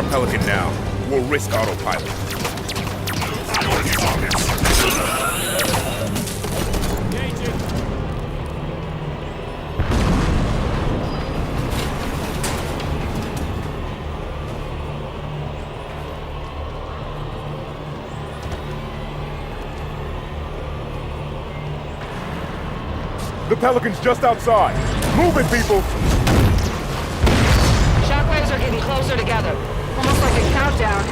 our Pelican now. We'll risk autopilot. The Pelican's just outside. Move it, people! Shockwaves are getting closer together. Almost like a countdown.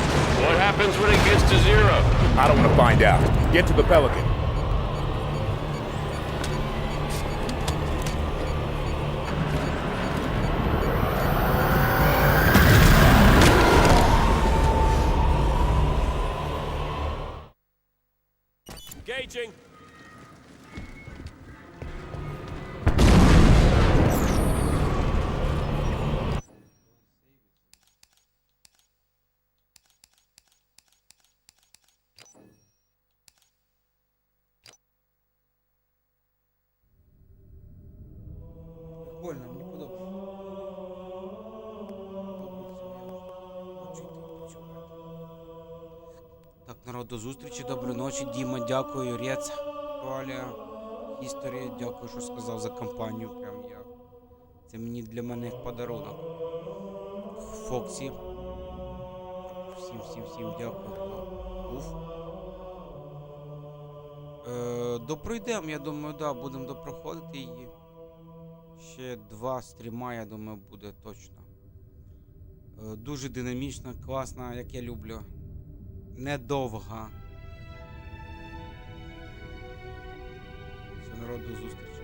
What happens when it gets to zero? I don't want to find out. Get to the Pelican. Engaging. Прикольно, мені подобається. Так, народ, до зустрічі, доброї ночі, Діма, дякую, Рєц, Туаля, Історія, дякую, що сказав за компанію, прям я. Це мені для мене як подарунок. Фоксі. Всім дякую, хто був. Допройдемо, я думаю, да, будемо допроходити її. Ще 2 стріма, я думаю, буде точно. Дуже динамічна, класна, як я люблю. Недовга. Все, народ, до зустрічі.